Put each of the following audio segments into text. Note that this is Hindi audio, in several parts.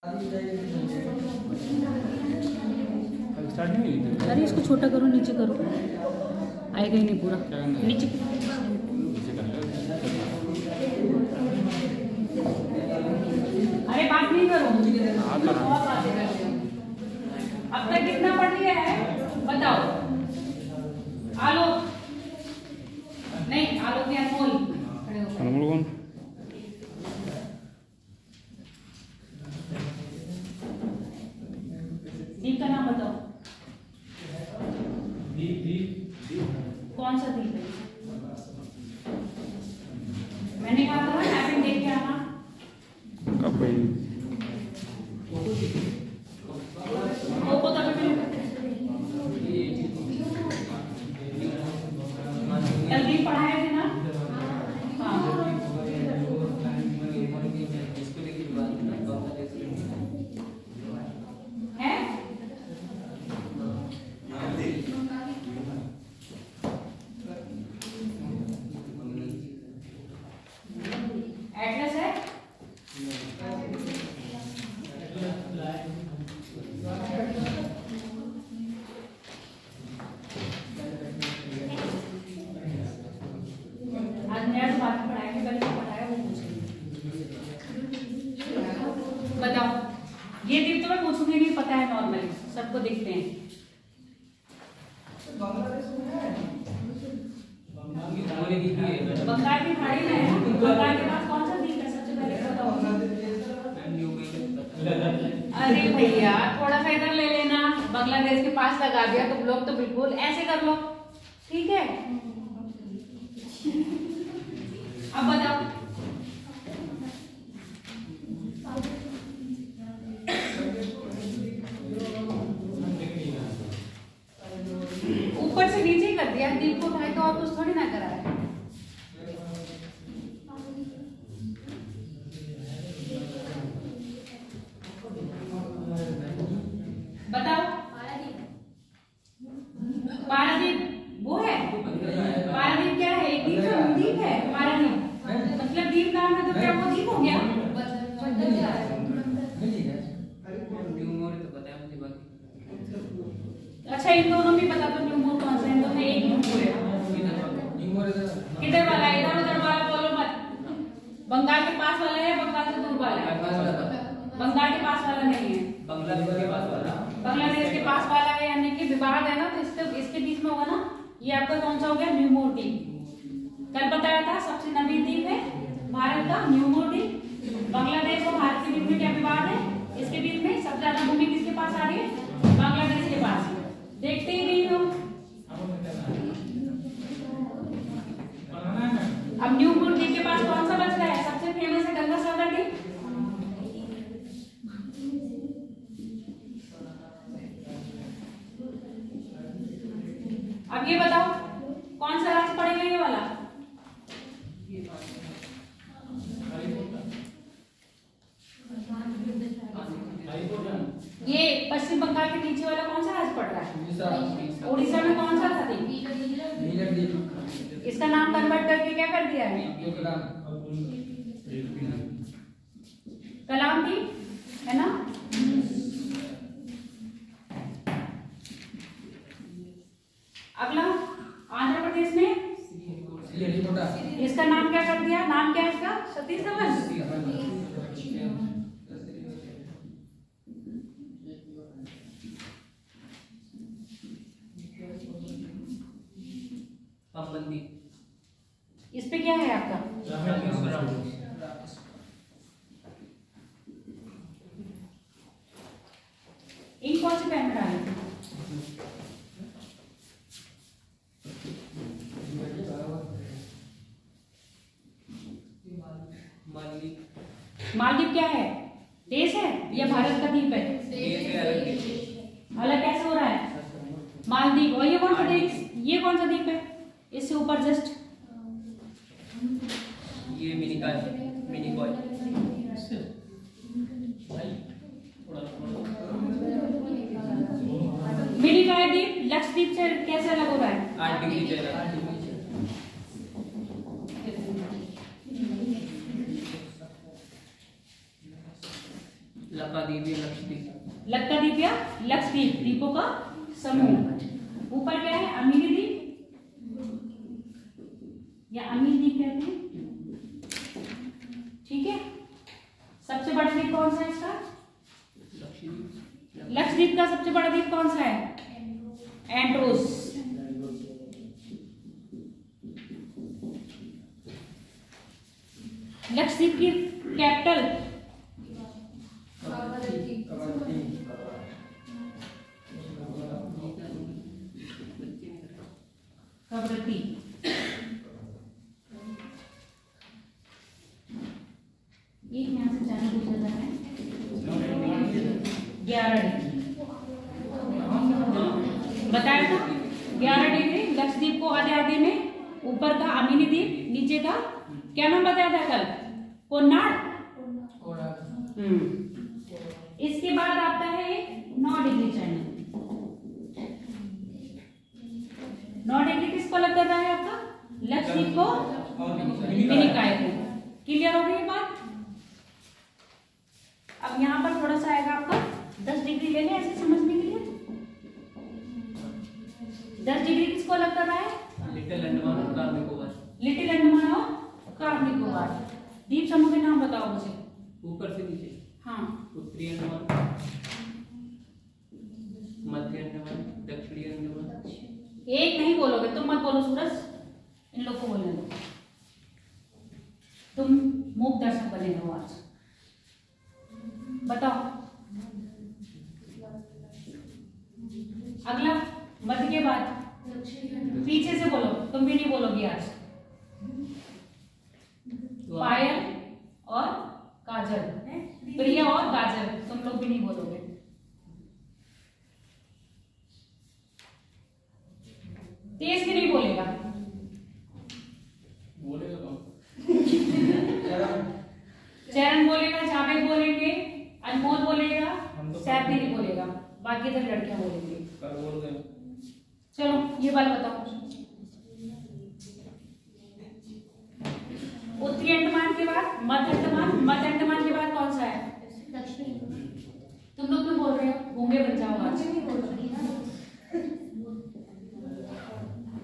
अरे इसको छोटा करो, नीचे करो, आएगा ही नहीं पूरा। नीचे अरे बात नहीं करो, अब तक कितना पढ़ लिया है बताओ। आलोक नहीं, आलोक नहीं, अनमोल खड़े हो। अनमोल कौन? दीप का नाम बताओ। कौन सा दीप है? मैंने कहा था मैपिंग देख के आना। कब भाई? वो तब कल दीप पढ़ाए थे ना? हाँ है। एटलस है। आज नया तो बात पढ़ाया कि पहले पढ़ाया वो पूछेंगे। बताओ, ये दीप तो मैं पूछूंगी नहीं, पता है नॉर्मली सबको दिखते हैं। बंगाल की खाड़ी में है। बंगाल के पास कौन सा द्वीप है सबसे पहले बताओ। अरे भैया थोड़ा सा इधर ले लेना, बांग्लादेश के पास लगा दिया तो लोग तो बिल्कुल ऐसे कर लो, ठीक है। अब बताओ ऊपर से नीचे कर दिया, दीप को उठाए तो और कुछ थोड़ी ना करा है। बताओ पारादीप वो है। पारादीप क्या है? एक द्वीप है, द्वीप है पारादीप, मतलब द्वीप नाम है तो क्या वो द्वीप हो गया? अच्छा इन दोनों में पता तो न्यूमोर कौन सा है? इन दोनों में एक न्यूमोर है। किधर वाला है? इधर उधर वाला बोलो मत। बंगाल के पास वाला है, बंगाल से दूर वाला है? बंगाल के पास वाला नहीं है, बांग्लादेश के पास वाला है। यानी कि विवाद है ना, तो इसके बीच में होगा ना। ये आपका कौन सा हो गया? न्यूमोर द्वीप। कल बताया था सबसे नवीन द्वीप है भारत का न्यूमोर द्वीप। बांग्लादेश और भारत के बीच में क्या विवाद है? इसके बीच में सबसे ज्यादा भूमि किसके पास आ रही है? बांग्लादेश के पास। देखते ही नहीं हो। अब न्यूमोर द्वीप के पास कौन सा बच रहा है? सबसे फेमस है गंगा सागर द्वीप। अब ये बताओ कौन सा राज्य पड़ेगा ये वाला? ये पश्चिम बंगाल के नीचे वाला कौन सा राज्य पड़ रहा है? उड़ीसा में कौन सा था द्वीप? इसका नाम कन्वर्ट करके क्या कर दिया है? कलाम द्वीप है ना। अगला आंध्र प्रदेश में इसका नाम क्या कर दिया? नाम क्या है इसका? सतीश धवन। इस पे क्या है आपका? इन कौन से पेन में डाले थे? मालदीव क्या है? देश है या भारत का द्वीप है? अलग कैसे हो रहा है? मालदीव। और ये कौन सा देश? ये कौन सा द्वीप है? इससे ऊपर जस्ट ये मिनिकॉय द्वीप लक्षद्वीप से कैसे अलग हो रहा है? 8 डिग्री लगा लक्षद्वीप या लक्षद्वीप। लक्षद्वीप या लक्षद्वीप, द्वीपों का समूह। ऊपर क्या है? अमीरी द्वीप या अमीर द्वीप कहते हैं। ठीक है, सबसे बड़ा द्वीप कौन सा है इसका? लक्षद्वीप का सबसे बड़ा द्वीप कौन सा है? एंड्रोस। लक्षद्वीप की कैपिटल कवरत्ती। एक यहाँ से चैनल गुजर रहा है 11 डिग्री बताया था। 11 डिग्री लक्षद्वीप को आधे आधे में, ऊपर का अमीनी द्वीप, नीचे का क्या नाम बताया था कल? कोन्नाड। इसके बाद आता है 9 डिग्री चैनल। 9 डिग्री किसको अलग कर रहा है आपका? लक्षद्वीप को, मिनिकॉय को। क्लियर हो गई ये बात? अब यहाँ पर थोड़ा सा आएगा आपका 10 डिग्री ले लें ऐसे समझने के लिए। 10 डिग्री किसको अलग कर रहा है? लिटिल अंडमान और कार निकोबार। लिटिल अंडमान और कार निकोबार। द्वीप समूह के नाम बताओ मुझे ऊपर से नीचे। हाँ। उत्तरी अंडमान, मध्य अंडमान, दक्षिणी अंडमान। एक नहीं बोलोगे तुम, मत बोलो सूरज, इन लोग को बोलने दो। तुम मूक दर्शक बने हो आज। बताओ अगला, मध्य के बाद पीछे से बोलो, तुम भी नहीं बोलोगी आज। पायल और काजल, प्रिया और काजल, तुम लोग भी नहीं बोलोगे। तेज भी नहीं बोलेगा। चरण बोलेगा, जावेद बोलेंगे, अनमोल बोलेगा, सैफ नहीं बोलेगा, बाकी इधर लड़कियां बोलेंगे। चलो ये बात बताओ, उत्तरी अंडमान के बाद मध्य अंडमान, मध्य अंडमान के बाद कौन सा है? तुम लोग क्यों बोल रहे हो? गूंगे बन जाओ आज।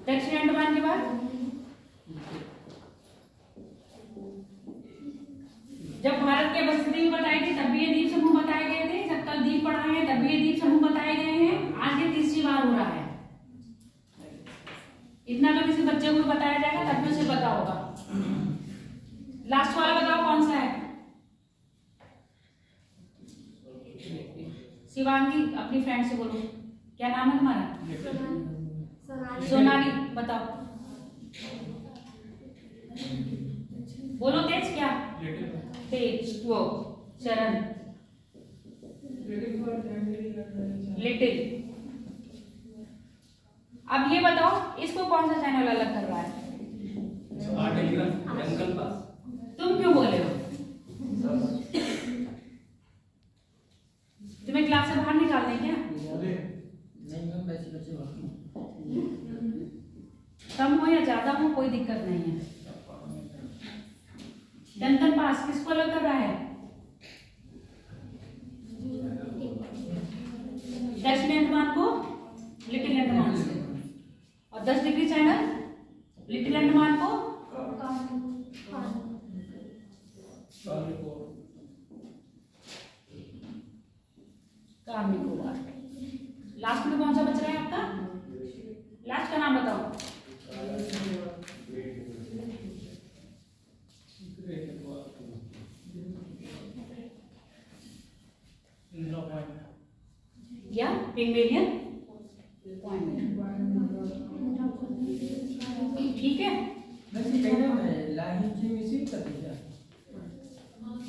दक्षिण अंडमान के बाद जब भारत के बस्ती बताई थी तब भी ये द्वीप समूह बताए गए थे। जब तक द्वीप पढ़ाए हैं तब भी ये द्वीप समूह बताए गए हैं। आज ये तीसरी बार हो रहा है। इतना तो किसी बच्चे को बताया जाएगा तब भी उसे पता होगा। लास्ट वाला बताओ कौन सा है? शिवांगी अपनी फ्रेंड से बोलो, क्या नाम है तुम्हारा? सोनाली। बताओ, बोलो तेज। क्या? तेज। वो चरण, लिटिल। अब ये बताओ इसको कौन सा चैनल अलग कर रहा है? तुम क्यों बोले हो? तुम्हें क्लास से बाहर निकाल दें क्या? कम हो या ज्यादा हो कोई दिक्कत नहीं है। टन पास किसको अलग कर रहा है? दक्षिणी अंडमान को लिटिल अंडमान से, और 10 डिग्री चैनल लिटिल अंडमान को कार निकोबार। लास्ट में कौन सा बच रहा है आपका? लास्ट का नाम बताओ। या पिग्मेलियन पॉइंट। ठीक है,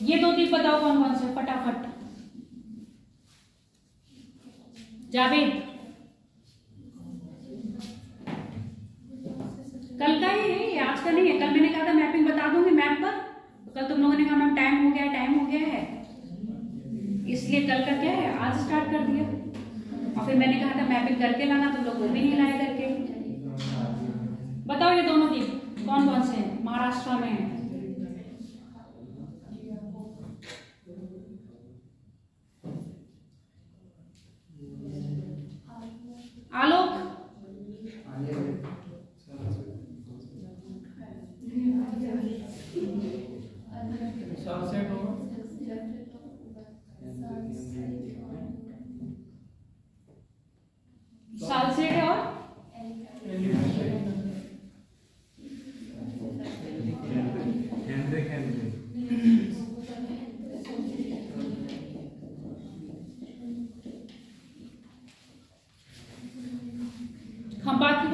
ये 2 द्वीप बताओ कौन कौन से, फटाफट। जावेद, कल का ही है, आज का नहीं है। कल मैंने कहा था मैपिंग बता दूंगी मैप पर, कल तुम लोगों ने कहा मैम टाइम हो गया, टाइम हो गया है, इसलिए कल का क्या है आज स्टार्ट कर दिया। और फिर मैंने कहा था मैपिंग करके लाना, तुम लोग वो भी नहीं लाए करके। बताओ ये दोनों द्वीप कौन कौन से हैं? महाराष्ट्र में है।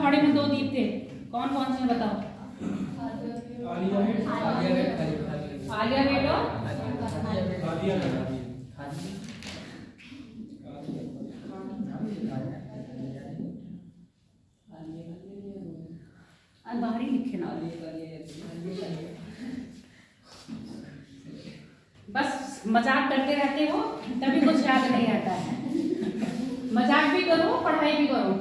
हथौड़े में 2 दीप थे, कौन कौन से बताओ? आलिया भट्ट और बाहरी लिखे ना, बस मजाक करते रहते हो तभी कुछ याद नहीं आता है। मजाक भी करो, पढ़ाई भी करो।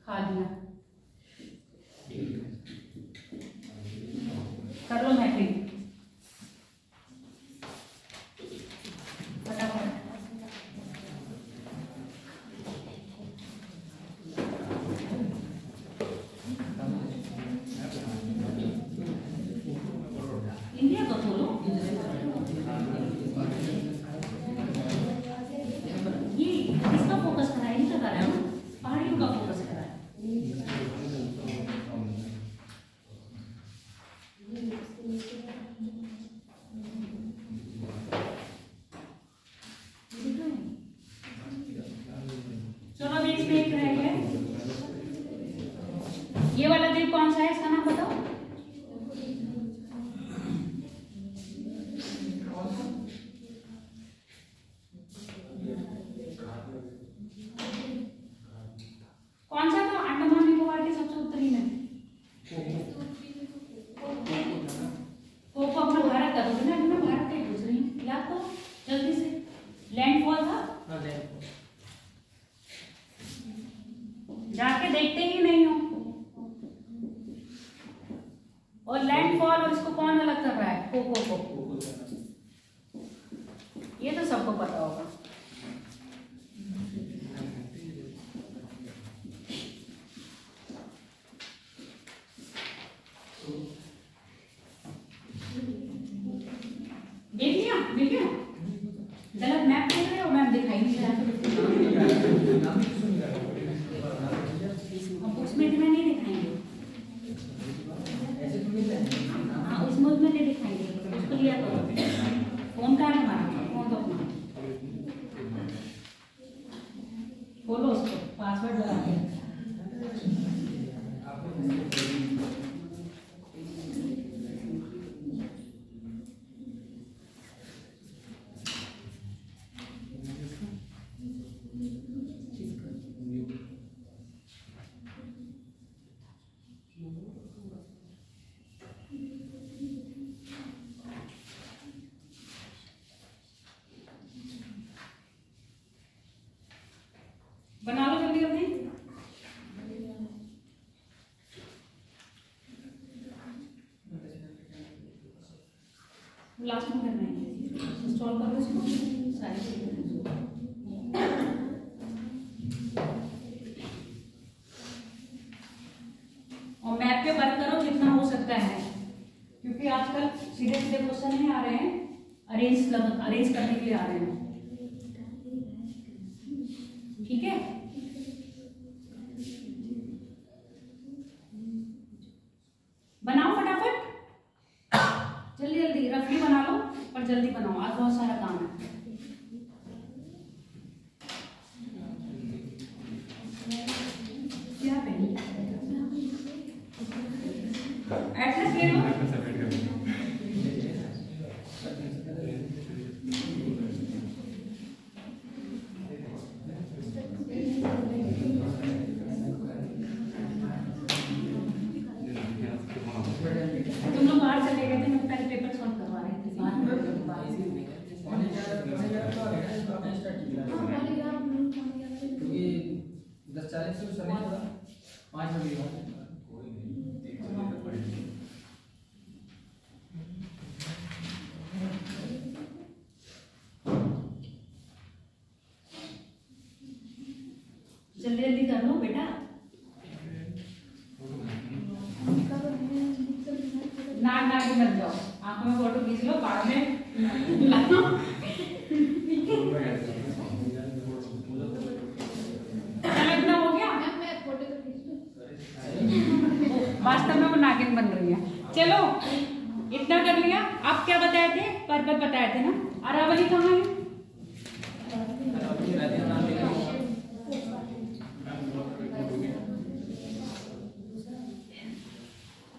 खा लिया, कर लो मैपिंग फटाफट। इंडिया तो खोलो, ये इसका फोकस करा है, इनका करा है, पहाड़ियों का फोकस करा है। चलो अभी इसमें एक रह गया, ये वाला द्वीप कौन सा है, इसका नाम बताओ। कौन सा था अंडमान निकोबार के सबसे उत्तरी में? वो अपना भारत का तो ना, मैं भारत का ही पूछ रही हूँ, याद करो जल्दी से। लैंडफॉल था, जाके देखते ही नहीं हो। और लैंडफॉल और इसको कौन अलग कर रहा है? कोको को, ये तो सबको पता होगा। देख लिया, देख लिया, गलत मैप देख रहे हो, मैप दिखाई नहीं रहा। बुक्स में मैं नहीं दिखाएंगे, हाँ उस नोट में नहीं दिखाएंगे, उसको लिया करो। फोन का है हमारा, फोन तो अपना खोलो, उसको पासवर्ड लगा के। बना लो जल्दी जल्दी। लास्ट में करना है, इंस्टॉल कर लो इसको सारी। और मैप पे वर्क करो जितना हो सकता है, क्योंकि आजकल सीधे सीधे क्वेश्चन नहीं आ रहे हैं, अरेंज करने के लिए आ रहे हैं। ठीक है, बनाओ फटाफट, जल्दी जल्दी रफली बना लो, पर जल्दी बनाओ, आज बहुत सारा काम है। क्या पहले एड्रेस ले लो। तुम लोग बाहर चले गए थे, मैं पहले पेपर सॉल्व करवा रही थी बाहर। जल्दी जल्दी कर लो बेटा, नाक नाक भी मत जाओ, आंखों में फोटो खींच लो, बाद में लाओ। इतना हो गया, वास्तव में वो नागिन बन रही है। चलो इतना कर लिया। आप क्या बताए थे? पर्वत बताए थे ना। अरावली कहाँ है?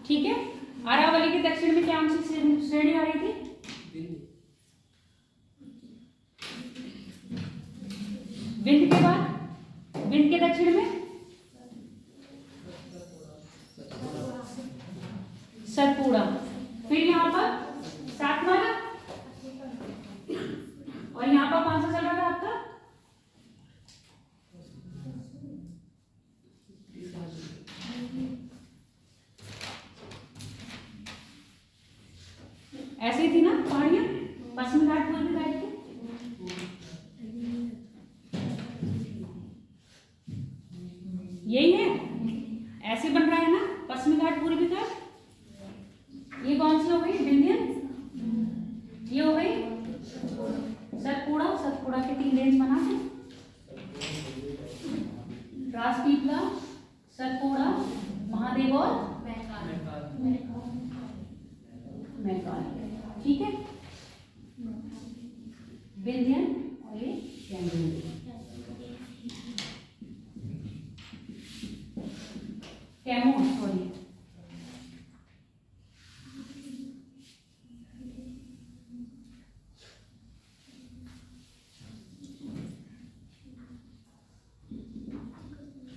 ठीक है। अरावली के दक्षिण में क्या श्रेणी आ रही थी? विंध्य के बाद विंध्य के दक्षिण में सतपुड़ा, फिर यहाँ पर सातमाला, और यहाँ पर कौन सा चल रहा था आपका? ऐसे ही थी ना पहाड़ियां, पश्चिमी घाट पूर्वी घाट की। यही है, ऐसे बन रहा है ना पश्चिमी घाट पूर्वी घाट। ये कौन सी हो गई? विंध्य। ये हो गई सतपुड़ा। सतपुड़ा के 3 रेंज बना थे, राजपीपला, सतपुड़ा, महादेव और मैकाल। ठीक है, विंध्य और ये कैमूर, सॉरी।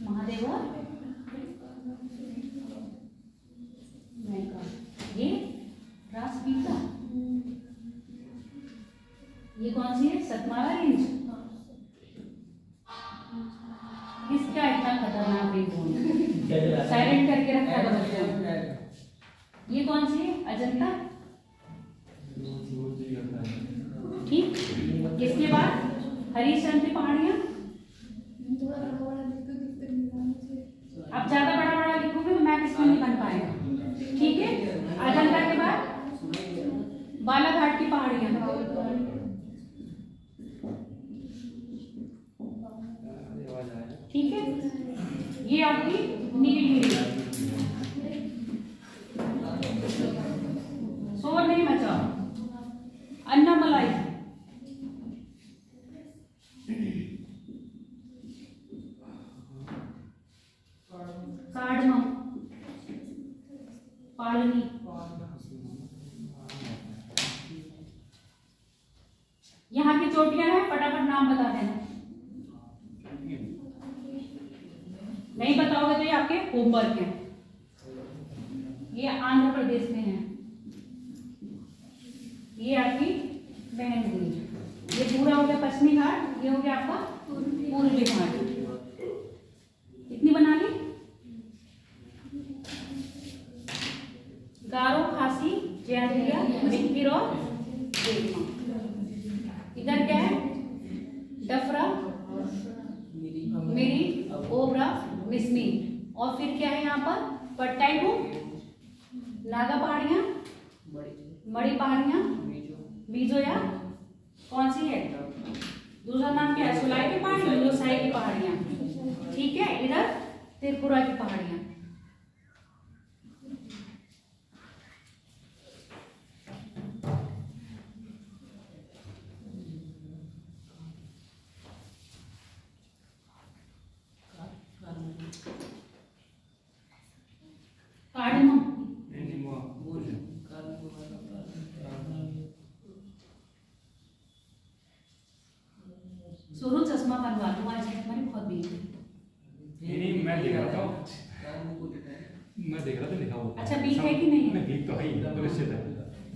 महादेव और मैकाल, ये राजपीपला। ये कौन सी है? सतमाला रेंज। किसका इतना खतरनाक है? साइलेंट करके रखा है। ये कौन सी है? अजंता। ठीक। इसके बाद हरिश्चंद्र की पहाड़ियां। आप ज्यादा बड़ा बड़ा लिखोगे तो मैप इसमें नहीं बन पाएगा। ठीक है। अजंता के बाद बालाघाट की पहाड़ियां। ठीक है, ये आपकी नीलगिरी। शोर नहीं मचा। अन्नामलाई, कार्डमम, पालनी, यहाँ की चोटियां हैं, फटाफट नाम बता देना। नहीं बताओगे तो ये आपके होमवर्क है। ये आंध्र प्रदेश में है, ये आपकी बहनगुड़ी। ये पूरा हो गया पश्चिमी घाट, ये हो गया आपका पूर्वी घाट। कितनी बना ली? गारो, खासी, जयंतिया, मिथिर और देवमा। इधर क्या है? डफरा, मिरी, ओबरा, मिसमी, और फिर क्या है यहाँ पर? पट्टाईगु, नागा पहाड़ियां, मड़ी पहाड़ियां, मीजो, या कौन सी है? दूसरा नाम क्या है? सुलाई की पहाड़ी, लोसाई की पहाड़ियां। ठीक है। इधर त्रिपुरा की पहाड़ियां। कार्डमम, सोनू चश्मा बनवा, तुम्हारे साइड में बहुत भीड़ है। नहीं, मैं देख रहा था, लिखा हुआ। अच्छा, बीक है कि नहीं? बीक तो है ही, निश्चित है।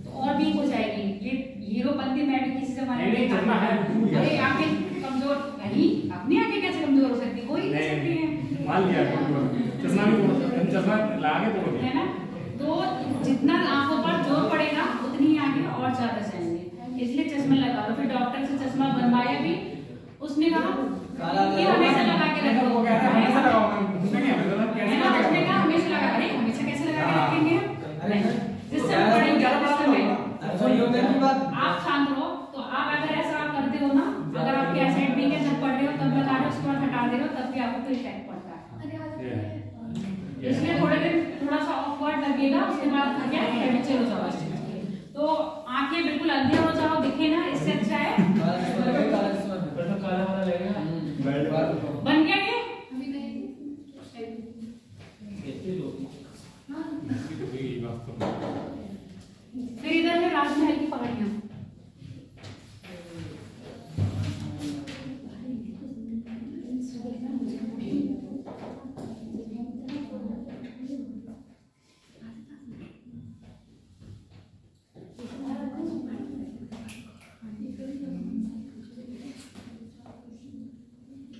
तो और बीक हो जाएगी। ये हीरोपंती मैं भी किसी जमाने में नहीं करना है। अरे आंखें कमजोर नहीं, अपनी आंखें कैसे कमजोर हो सकती? कोई नहीं सकती है। मान लिया चश्मा भी, चश्मा लागे तो है ना। तो जितना आंखों पर जोर पड़ेगा उतनी ही आगे और ज्यादा जाएंगे, इसलिए चश्मा लगा लो। फिर डॉक्टर से चश्मा बनवाया भी, उसने कहा कि हमेशा लगा के रखो। हमेशा लगाओ, उसने कहा हमेशा लगा। अरे हमेशा कैसे लगा के रखेंगे? जिससे पढ़ेंगे आप शांत रहो। तो आप अगर ऐसा करते हो ना, अगर आपके एसेट भी है जब पढ़ रहे हो तब बता रहे हो, उसके बाद हटा दे रहे हो, तब भी आपको कोई इफेक्ट पड़ता है। इसलिए थोड़े दिन थोड़ा सा ऑकवर्ड लगेगा, उसके बाद क्या हैबिचुअल हो जाओगे। अंधे हो जाओ, दिखे ना, इससे अच्छा है। काला वाला लगेगा। बन गया ये? फिर इधर है राजमहल की पहाड़ियां।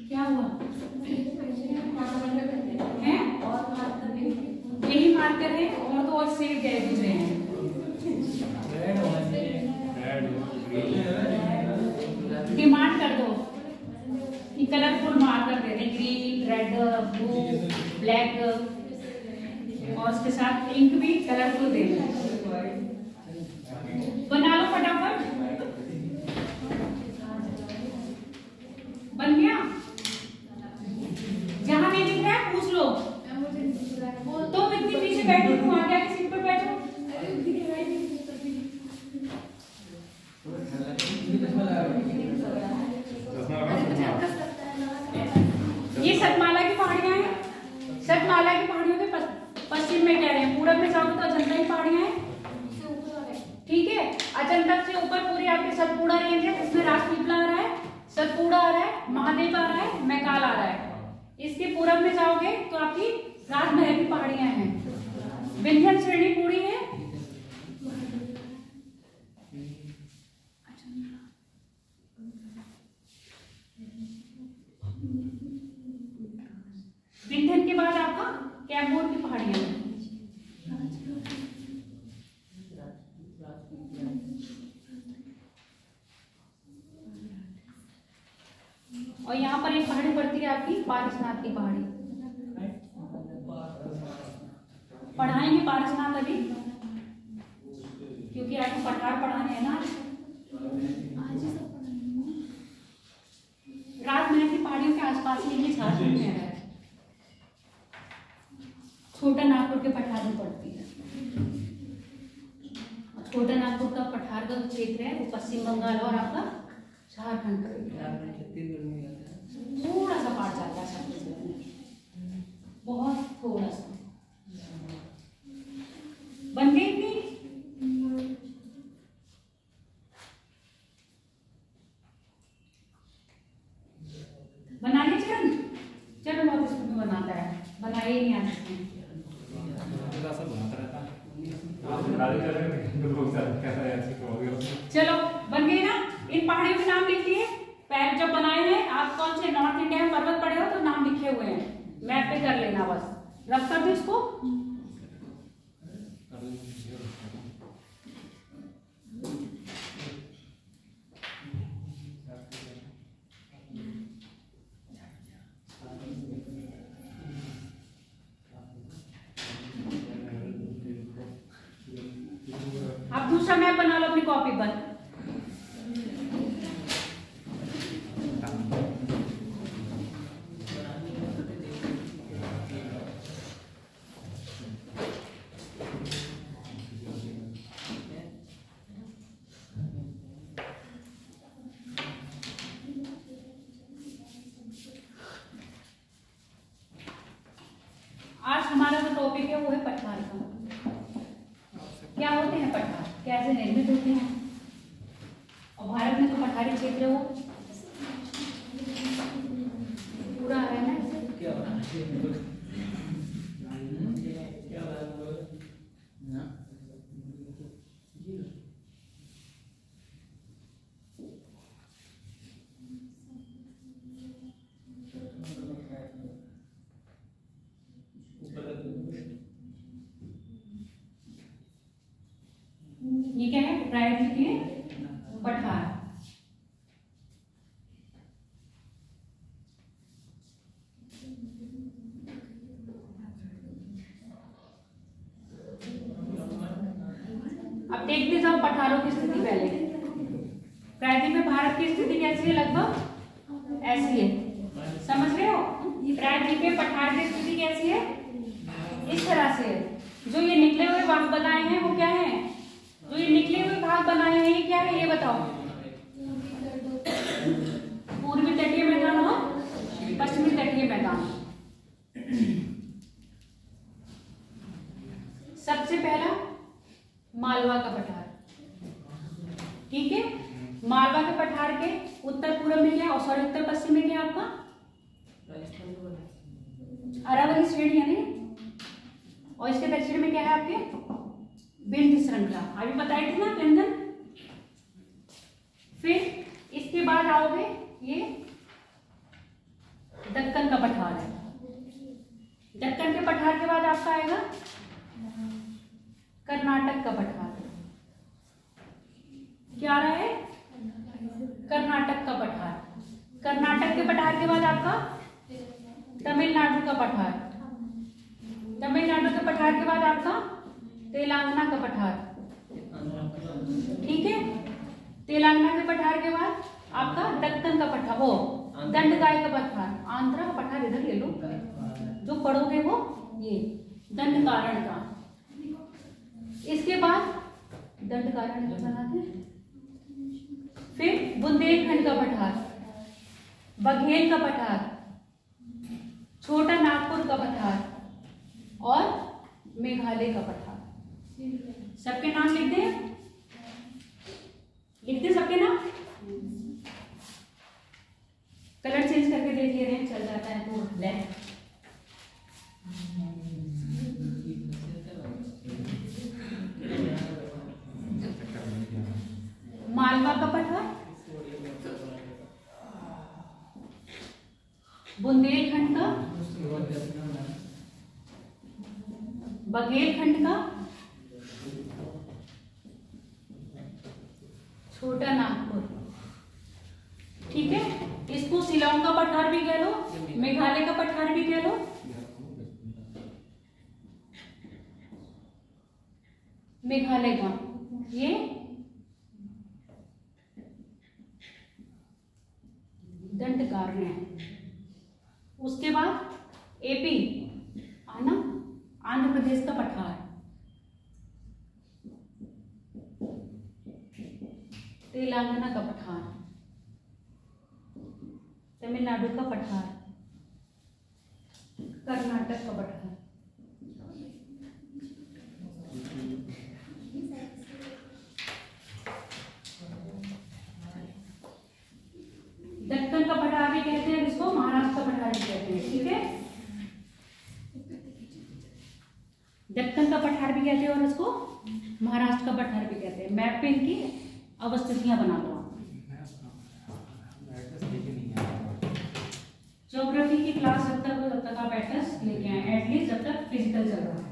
क्या हुआ है? यही मार्कर है और तो और सेव गए दूसरे हैं। डिमांड कर दो कि कलरफुल मार्कर दे दें, ग्रीन, रेड, ब्लू, ब्लैक, और उसके साथ इंक भी कलरफुल दे दें। बना लो फटाफट। बन गया? जहां नहीं दिख रहा है पूछ लो। तुम इतनी पीछे बैठो, तुम आगे आके सीट पर बैठो। ये सतमाला की पहाड़ियां हैं। सतमाला की पहाड़ियों के पश्चिम में कह रहे हैं, पूरब में जाओगे तो अजंता की पहाड़ियां हैं, ठीक है। अजंता से ऊपर पूरी आपके सतपुड़ा रेंज है, इसमें राजपीपला आ रहा है, सतपुड़ा आ रहा है, महादेव आ रहा है, मैकाल आ रहा है। इसके पूरब में जाओगे तो आपकी राजमहल की पहाड़ियां हैं। विंध्य श्रेणी पूरी है। विंध्य के बाद आपका कैमूर की पहाड़ियां हैं। और यहाँ पर एक पहाड़ी पड़ती है आपकी पारसनाथ की पहाड़ी। पढ़ाएंगे पारसनाथ अभी, क्योंकि आपको पठार पढ़ाने हैं ना। राजमहल की पहाड़ियों के आसपास में ये झारखंड में है। छोटा नागपुर के पठार में पड़ती है। छोटा नागपुर का पठार का क्षेत्र है वो पश्चिम बंगाल और आपका झारखंड का थोड़ा सा पार जाता है छत्तीसगढ़ में, बहुत थोड़ा सा। बन गई इतनी? बना लिया चरण? चलो बहुत इसमें बनाता है, बनाए ही नहीं आते। चलो बन गई ना? इन पहाड़ियों के नाम लिख लिए। पैर जब बनाए हैं आप, कौन से नॉर्थ इंडिया में पर्वत पड़े हो तो नाम लिखे हुए हैं, मैप पे कर लेना बस। रब कर दो इसको। आप दूसरा मैप बना लो अपनी कॉपी पर। आज हमारा जो टॉपिक है वो है पठार का। क्या होते हैं पठार, कैसे निर्मित होते हैं, और भारत में तो पठारी क्षेत्र वो पूरा है ना। ये क्या है? प्रायद्वीप के पठार। अब देखते जाओ पठारों की स्थिति पहले। प्रायद्वीप में भारत की स्थिति कैसी है? लगभग ऐसी है, समझ रहे हो? प्रायद्वीप में पठार की स्थिति कैसी है? इस तरह से है। जो ये निकले हुए भाग बताए हैं वो क्या है? जो ये निकले हुए भाग भाग बनाए हैं, ये क्या है ये बताओ। पूर्वी तटीय मैदान और पश्चिमी तटीय मैदान। सबसे पहला मालवा का पठार, ठीक है। मालवा के पठार के उत्तर पूर्व में क्या, और सॉरी उत्तर पश्चिम में क्या आपका अरावली श्रेणी है नहीं, और इसके दक्षिण में क्या है आपके विंध्य श्रृंखला, अभी बताई थी ना व्यंजन। फिर इसके बाद आओगे ये दक्कन का पठार है। दक्कन के पठार के बाद आपका आएगा कर्नाटक का पठार। क्या आ रहा है, कर्नाटक का पठार। कर्नाटक के पठार के बाद आपका तमिलनाडु का पठार। तमिलनाडु के पठार के बाद आपका तेलंगाना का पठार, ठीक है। तेलंगाना के पठार के बाद आपका दक्कन का पठार, वो दंडगाय का पठार। आंध्रा का पठार इधर ले लो, जो पढ़ोगे वो ये दंडकारण का। इसके बाद दंडकारण बनाते, फिर बुंदेलखंड का पठार, बघेल का पठार, छोटा नागपुर का पठार और मेघालय का पठार। सबके नाम लिख दे, लिख दे सबके नाम। कलर चेंज करके देख ले रहे हैं, चल जाता है तो ले। मालवा का पठार, बुंदेलखंड का, बघेलखंड का, छोटा नागपुर, ठीक है। इसको शिलांग का पठार भी कह लो, मेघालय का पठार भी कह लो। मेघालय का ये दंडकारण्य है। उसके बाद एपी आना, आंध्र प्रदेश का पठार, तेलंगाना का पठार, तमिलनाडु का पठार, कर्नाटक का पठार, दक्कन का पठार भी कहते हैं, जिसको महाराष्ट्र का पठार भी कहते हैं, ठीक है। दक्कन का पठार भी कहते हैं और इसको महाराष्ट्र का पठार भी कहते हैं। मैप पे इनकी अवस्थितियां बना लो। ज्योग्राफी की क्लास जब तक आप एटलस लेके आए, एटलीस्ट जब तक फिजिकल चल रहा है।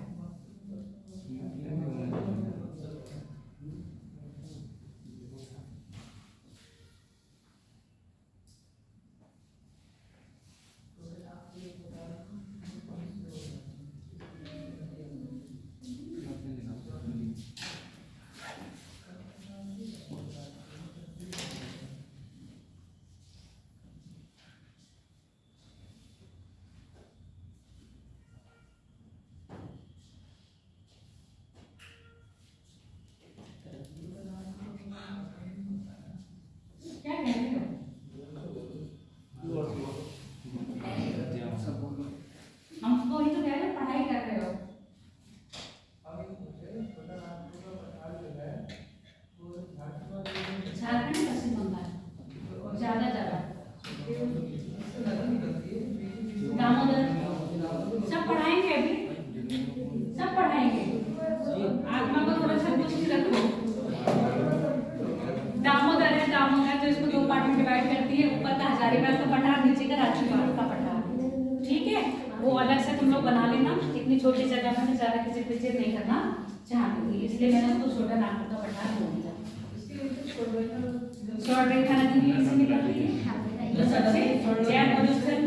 हमको ही तो कह रहे पढ़ाई कर रहे हो। झारखंड, पश्चिम बंगाल ज्यादा दामोदर सब पढ़ाएंगे, अभी सब पढ़ाएंगे। आत्मा को थोड़ा सा कुछ रखो। दामोदर है, दामोदर जो इसको दो पार्ट में डिवाइड करती है, ऊपर का हजारीबाग का पठार, नीचे का राजकीय का पठार, ठीक है। वो अलग से तुम लोग बना लेना। इतनी छोटी जगह में ज्यादा किसी विजिट नहीं करना चाहती, इसलिए मैंने उसको छोटा नागपुर का पठार बोल दिया। शॉर्ट रेखा नदी भी इससे निकलती है, तो सबसे जैन मरुस्थल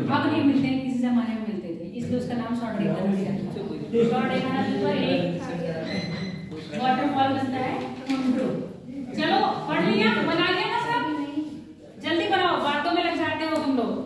अब नहीं मिलते हैं, किसी जमाने में मिलते थे, इसलिए उसका नाम शॉर्ट रेखा नदी रखा। शॉर्ट रेखा नदी पर एक वाटरफॉल बनता है कुंडू। चलो पढ़ लिया, बना लिया ना सब, जल्दी बनाओ, बातों में लग जाते हो तुम लोग।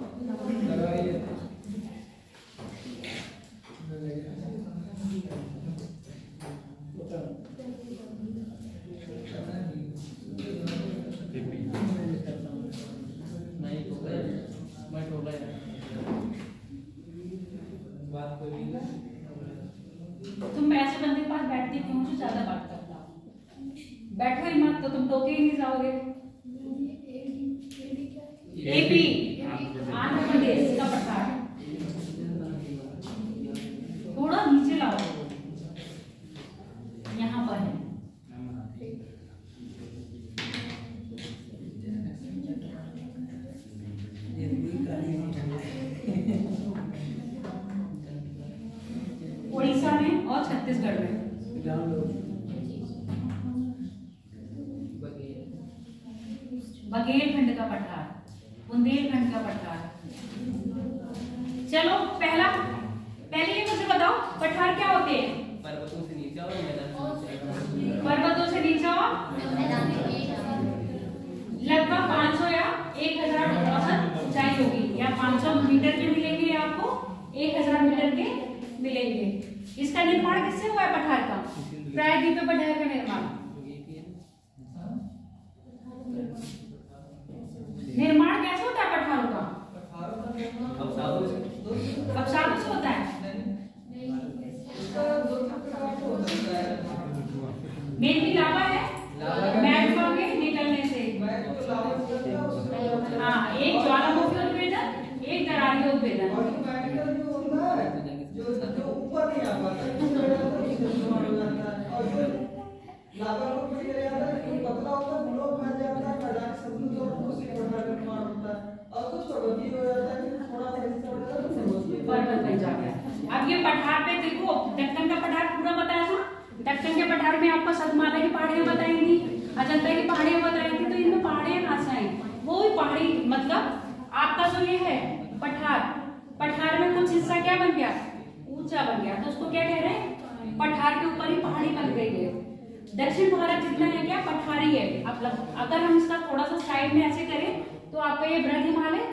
बैठती क्यों जो ज्यादा बात करता हूँ। बैठो ही मत तो तुम टोके ही नहीं जाओगे। एपी आंध्र प्रदेश का पठार, थोड़ा नीचे लाओ, यहाँ पर है। उड़ीसा में और छत्तीसगढ़ में। बघेलखंड का पठार, बुंदेलखंड का पठार। चलो पहले ये मुझे बताओ पठार क्या होते हैं? पर्वतों से नीचे और मैदान से पर्वतों से नीचे और लगभग 500 या 1000 औसत ऊंचाई होगी, या 500 मीटर के मिलेंगे या आपको 1000 मीटर के मिलेंगे। इसका निर्माण किससे हुआ है पठार का? प्रायद्वीपीय पठार का निर्माण कैसे होता है पठारों का? अवसादों से होता है। मेनली लावा है, मैग्मा के निकलने से। हाँ, एक ज्वालामुखी उद्भेदन, एक दरारीय उद्भेदन। अब ये पठार पे देखो, दक्कन का पठार पूरा बताया था। दक्कन के पठार में आपको सतमाला की पहाड़ियां बताई थी, अजंता की पहाड़ियां बताई थी। तो इनमें पहाड़ियां कहाँ से आई? वो ही पहाड़ी, मतलब आपका जो ये है पठार, पठार में कुछ हिस्सा क्या बन गया? ऊंचा बन गया, तो उसको क्या कह रहे हैं? पठार के ऊपर ही पहाड़ी बन गई है। दक्षिण भारत जितना है क्या पठारी है। मतलब अगर हम इसका थोड़ा सा साइड में ऐसे करें तो आपका ये बृहद हिमालय,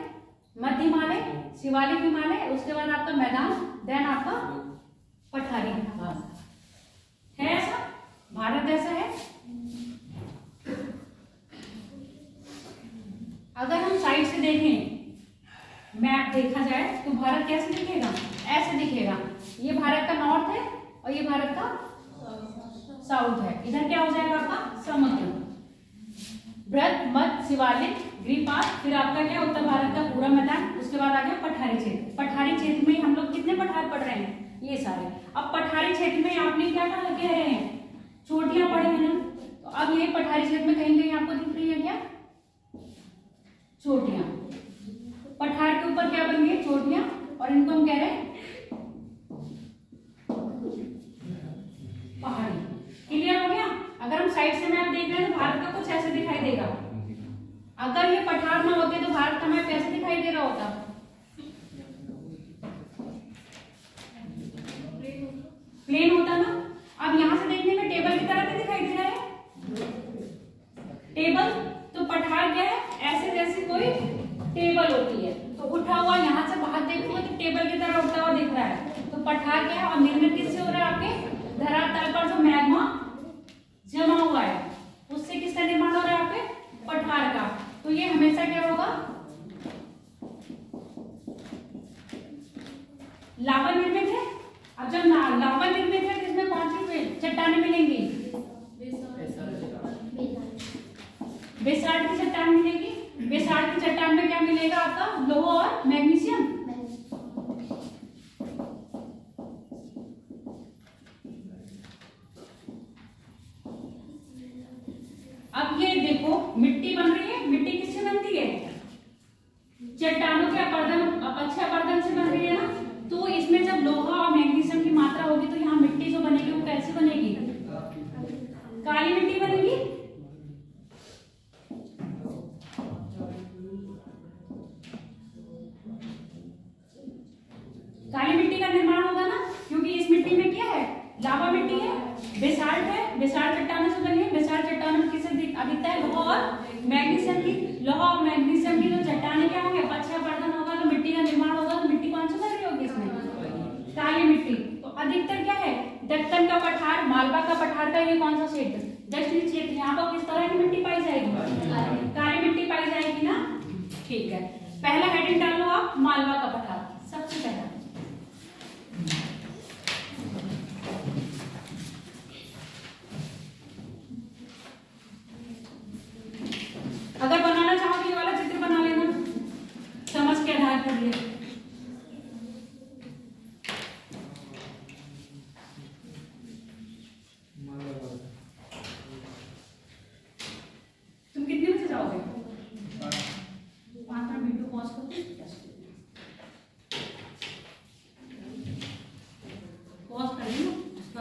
मध्य हिमालय, शिवालिक हिमालय, उसके बाद आपका मैदान, देन आपका पठारी है। ऐसा भारत ऐसा है। अगर हम साइड से देखें, मैप देखा जाए तो भारत कैसे दिखेगा? ऐसे दिखेगा। ये भारत का नॉर्थ है और ये भारत का साउथ है। इधर क्या हो जाएगा आपका? समुद्र, बृहद, मध्य, शिवालिक, ग्रीपात, फिर आपका क्या उत्तर भारत का पूरा मैदान, उसके बाद आ गया पठारी क्षेत्र। पठारी क्षेत्र में हम लोग कितने पठार पढ़ रहे हैं? ये सारे। अब पठारी क्षेत्र में आपने क्या कह रहे हैं? चोटियां पढ़े हैं ना। तो अब ये पठारी क्षेत्र में कहीं कहीं आपको दिख रही है क्या? चोटियां। पठार के ऊपर क्या बन गई? चोटियां, और इनको हम कह रहे हैं पहाड़ी। क्लियर हो गया? अगर हम साइड से मैप देख रहे हैं तो भारत का कुछ ऐसे दिखाई देगा। अगर ये पठार ना होते तो भारत का मैप कैसे दिखाई दे रहा होता? प्लेन होता ना। अब यहां से देखने में टेबल की तरह दिखाई दे रहा है। टेबल तो पठार क्या है? ऐसे जैसे कोई टेबल होती है, तो उठा हुआ यहां से बाहर देखोगे तो टेबल की तरह उठता हुआ दिख रहा है। तो पठार क्या है? और निर्मित किससे हो रहा है? आपके धरातल पर जो मैग्मा जमा हुआ है उससे किसका निर्माण हो रहा है? आपके पठार का। तो ये हमेशा क्या होगा? लावा निर्मित है। अब जब लावा निर्मित है तो इसमें कौन सी चट्टानें मिलेंगी? बेसाल्ट की चट्टान मिलेगी। बेसाल्ट की चट्टान में क्या मिलेगा आपका? लोहा और मैग्नीशियम। अब ये देखो मिट्टी बन रही है। मिट्टी किससे बनती है? चट्टानों के अपक्षय अपरदन से बन रही है ना। तो इसमें जब लोहा और मैग्नीशियम की मात्रा होगी तो यहाँ मिट्टी जो बनेगी वो कैसी बनेगी? काली मिट्टी बनेगी। काली मिट्टी का निर्माण होगा ना, क्योंकि इस मिट्टी में क्या है? लावा मिट्टी है, बेसाल्ट है, बेसाल्ट चट्टानों से बनी है। बेसाल्ट चट्टानों में किससे अधिकता है? लोहा और मैग्नीशियम की। लोहा और मैग्नीशियम की जो चट्टानें क्या होंगे? अपक्षय अपरदन होगा तो मिट्टी का निर्माण होगा। तो मिट्टी कौन सी बन रही होगी इसमें? काली मिट्टी। तो अधिकतर क्या है? दक्कन का पठार, मालवा का पठार का ये कौन सा क्षेत्र? दक्षिणी क्षेत्र। यहाँ पर किस तरह की मिट्टी पाई जाएगी? काली मिट्टी पाई जाएगी ना। ठीक है, पहला हेडिंग डाल लो आप, मालवा का पठार सबसे पहला।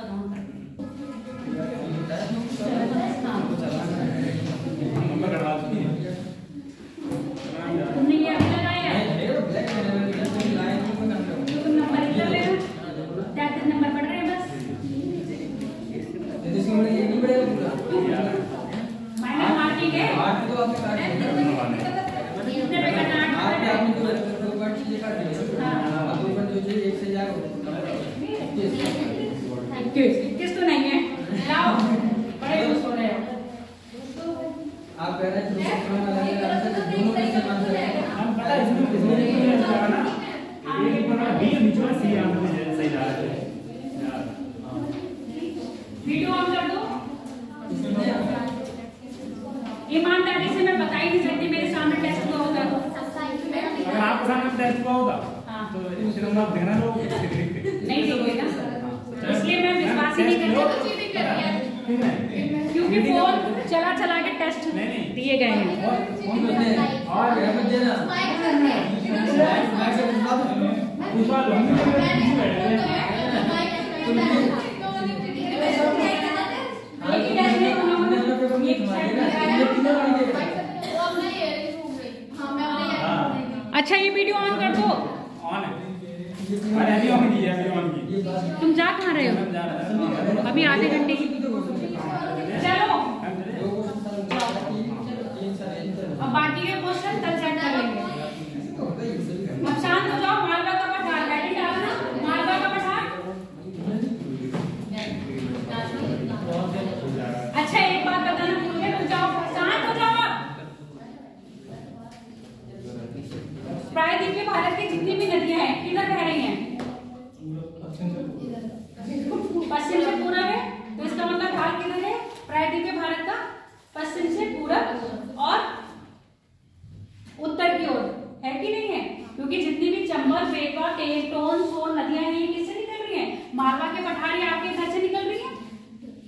उसका ऑन कर देंगे। तुमने ये अभी लगाया है? तुम नंबर इतना ले लो, 33 नंबर पढ़ रहे हैं बस। मैंने मार्किंग है कितने पे करना है? किस तो नहीं है, लाओ बड़े खुश हो रहे हो। आप कह रहे हैं दोनों में से मान सकते हैं। हम पता है इसमें ना एक बना बी नीचे सी आंसर सही जा रहा है। वीडियो ऑन कर दो। ईमानदारी से मैं बता ही नहीं सकती, मेरे सामने टेस्ट हुआ होगा तो। अगर आपके सामने टेस्ट हुआ होगा हाँ। तो फिर हम आप देखना लोग नहीं देखेगा, इसलिए मैं विश्वास ही नहीं करती, क्योंकि फोन चला चला के टेस्ट दिए गए हैं। और देना अच्छा ये वीडियो ऑन कर दो। ऑन है, अरे अभी ऑन की है, अभी ऑन की। तुम जा कहाँ रहे हो? अभी आधे घंटे की चलो, अब बाकी के क्वेश्चन कल चेक कर लेंगे। अब शांत हो जाओ। मालवा का पठार हेडिंग डालना, मालवा का पठार। अच्छा एक बात बताना भूल गए, रुक जाओ, शांत हो जाओ। प्रायद्वीपीय भारत की जितनी भी नदियां हैं किधर बह रही हैं? पश्चिम से पूरब है, तो इसका मतलब ढाल किधर है? प्रायद्वीपीय भारत का पश्चिम से पूरब और उत्तर की ओर है कि नहीं है? क्योंकि जितनी भी चंबल, बेतवा, टेकटोन, सोन नदियां हैं ये किससे निकल रही हैं? मालवा के पठारी आपके घर से निकल रही हैं,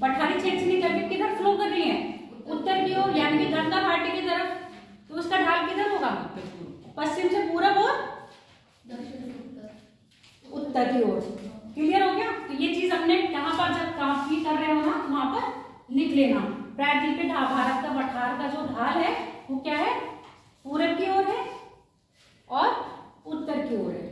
पठारी क्षेत्र से निकल के किधर फ्लो कर रही हैं? उत्तर की ओर, यानी कि गंगा घाटी की तरफ। तो उसका ढाल किधर होगा? पश्चिम से पूरब और उत्तर की ओर। क्लियर हो गया? तो ये चीज अपने यहाँ पर जब काफी कर रहे हो ना, वहां पर लिख लेना। प्रायद्वीपीय भारत का पठार का जो ढाल है वो क्या है? पूरब की ओर है और उत्तर की ओर है।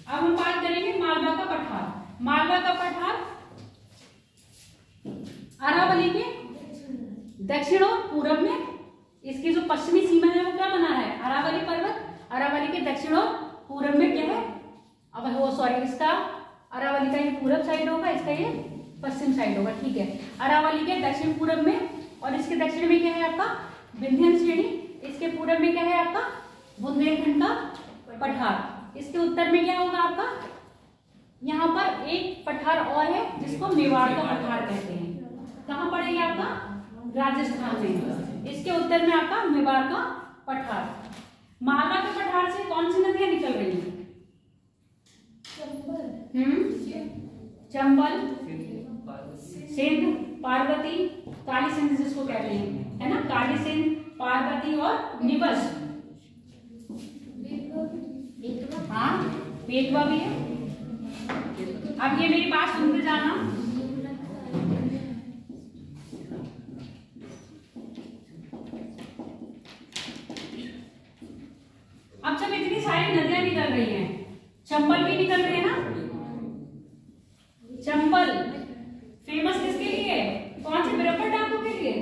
अब हम बात करेंगे मालवा का पठार। मालवा का पठार अरावली के दक्षिण और पूरब में, इसकी जो पश्चिमी सीमा है वो क्या बना रहा है? अरावली पर्वत। अरावली के दक्षिण और पूरब में क्या है? अब वो सॉरी, इसका अरावली का ये पूरब साइड होगा, इसका ये पश्चिम साइड होगा। ठीक है, अरावली के दक्षिण पूरब में, और इसके दक्षिण में क्या है आपका? विंध्य श्रेणी। इसके पूरब में क्या है आपका? बुंदेलखंड का पठार। इसके उत्तर में क्या होगा आपका? यहाँ पर एक पठार और है जिसको मेवाड़ का पठार कहते हैं। कहाँ पड़ेगा आपका? राजस्थान में। इसके उत्तर में आपका मेवाड़ का पठार। मालवा के पठार से कौन सी नदियां निकल रही हैं? चंबल, सिंध, पार्वती, काली सिंध जिसको कहते हैं, है ना? काली सिंध, पार्वती और निबस। हाँ, बेतवा भी है। अब ये मेरी बात सुनते जाना। अब जब इतनी सारी नदियां निकल रही हैं, चंबल भी निकल रही है ना? चंबल फेमस किसके लिए? कौन से बरब्बर डाकू के लिए?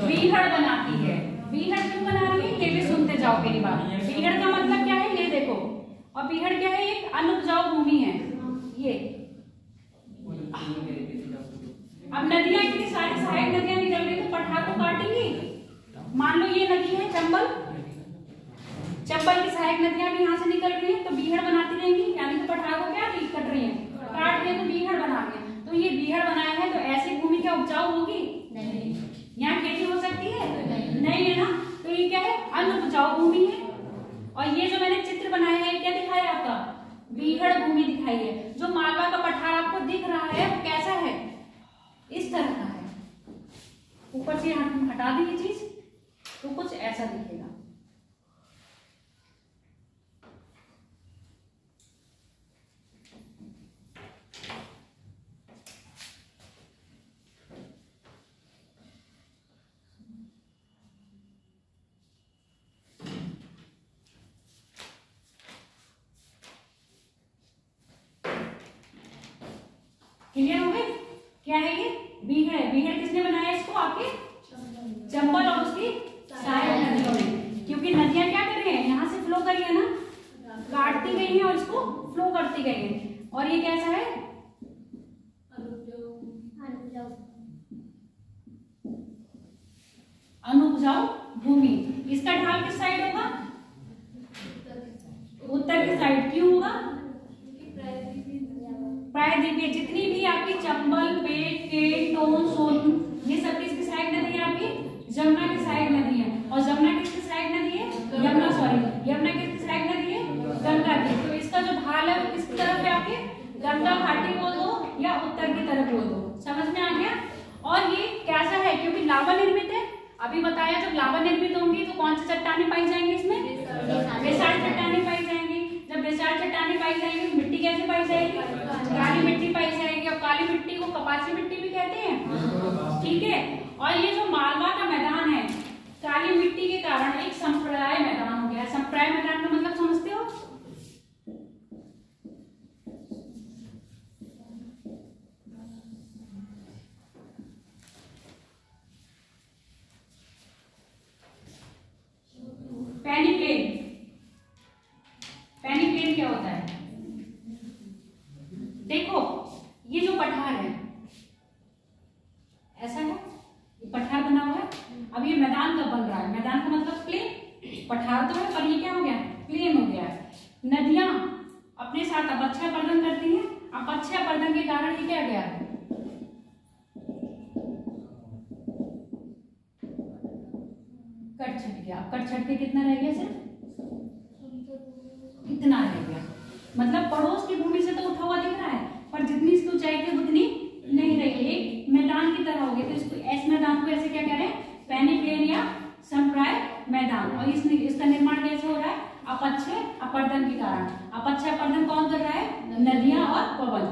बीहड़ बनाती है। बीहड़ क्यों बना रही है ये भी सुनते जाओ मेरी बात। बीहड़ का मतलब क्या है ये देखो, और बीहड़ क्या है? एक अनुपजाऊ भूमि है ये। अब नदियां इतनी सारी सहायक नदियां निकल रही तो पठार को काटेंगी। मान लो ये नदी है चंबल, चंबल की सहायक नदियां भी यहाँ से निकल रही हैं, तो बीहड़ बनाती रहेंगी, यानी कि पठार को क्या कट रही हैं, काट रही है तो बीहड़ बना रही है। तो ये बीहड़ बनाया है तो ऐसी भूमि क्या उपजाऊ होगी? नहीं। यहाँ खेती हो सकती है? नहीं है ना? तो ये क्या है? अनुपजाऊ भूमि है। और ये जो मैंने चित्र बनाया है क्या दिखाया आपका? बीहड़ भूमि दिखाई है। जो मालवा का पठार आपको दिख रहा है वो कैसा है? इस तरह का है। ऊपर से हम हटा दें ये चीज तो कुछ ऐसा दिखेगा। क्लियर हो गए? क्या है ये? बीहड़ है। बीहड़ किसने बनाया इसको? आपके चंबल और उसकी सहायक नदियों में, क्योंकि नदियां क्या कर रही है, यहाँ से फ्लो करी है ना, काटती गई है और इसको फ्लो करती गई है। और ये कैसा है? अनुपजाऊ भूमि। इसका ढाल किस साइड होगा? उत्तर की साइड। क्यों होगा? प्रायद्वीपीय। जितनी भी आपकी चंबल, पेट, केट, टोन, सोन, ये सब किसकी साइड नदी है? आपकी जमुना की साइड नदी है। और जमुना किसकी साइड नदी है? यमुना, सॉरी, यमुना किसकी साइड नदी है? गंगा की। तो इसका जो ढाल है वो किसकी तरफ है? आपके गंगा घाटी बोल दो या उत्तर की तरफ बोल दो। समझ में आ गया? और ये कैसा है? क्योंकि लावा निर्मित है। अभी बताया जब लावा निर्मित होंगी तो कौन सी चट्टानें पाई जाएंगी इसमें? बेसाल्ट चट्टानें पाई जाएंगी। जब बेसाल्ट चट्टानें पाई जाएंगी, मिट्टी कैसे पाई जाएगी? काली मिट्टी पाई जाएगी। और काली मिट्टी को कपासी मिट्टी भी कहते हैं, ठीक है। और ये जो मालवा का मैदान है, काली मिट्टी के कारण एक संप्राय मैदान हो गया। संप्राय मैदान का मतलब समझते हो? पैनी प्लेन। पैनी प्लेन क्या होता है? देखो ये जो पठार है ऐसा है, ये पठार बना हुआ है। अब ये मैदान कब बन रहा है? मैदान का मतलब प्लेन। पठार तो है पर ये क्या हो गया? प्लेन हो गया है। नदियां अपने साथ अपक्षय पर्दन करती हैं। अपक्षय पर्दन के कारण ये क्या गया? कट छट गया। कट छट के कितना रह गया? सिर्फ इतना रह गया। मतलब पड़ोस की भूमि से तो उठा हुआ दिख रहा है पर जितनी इसकी ऊंचाई थी उतनी नहीं रही। एक मैदान की तरह हो गई। तो इसको इस मैदान को ऐसे क्या कह रहे हैं? पैनी प्लेन या संप्राय मैदान। और इसका निर्माण कैसे हो रहा है? अपक्षय अपर्दन के कारण। अपक्षय अपर्दन कौन कर रहा है? नदियां और पवन,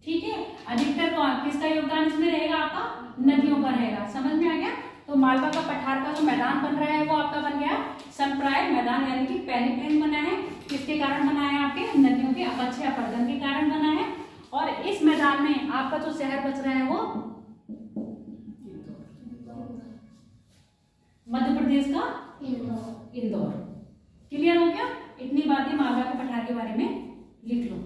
ठीक है। अधिकतर कौन किसका योगदान इसमें रहेगा? आपका नदियों का रहेगा। समझ में आ गया? तो मालवा का पठार का जो मैदान बन रहा है वो आपका बन गया संप्राय मैदान, यानी कि पैनी प्लेन बना है। किसके कारण बना है? आपके नदियों के अपक्षय अपर्दन के कारण बना है। और इस मैदान में आपका जो शहर बच रहा है वो मध्य प्रदेश का इंदौर। क्लियर हो गया? इतनी बातें मालवा के पठार के बारे में लिख लो।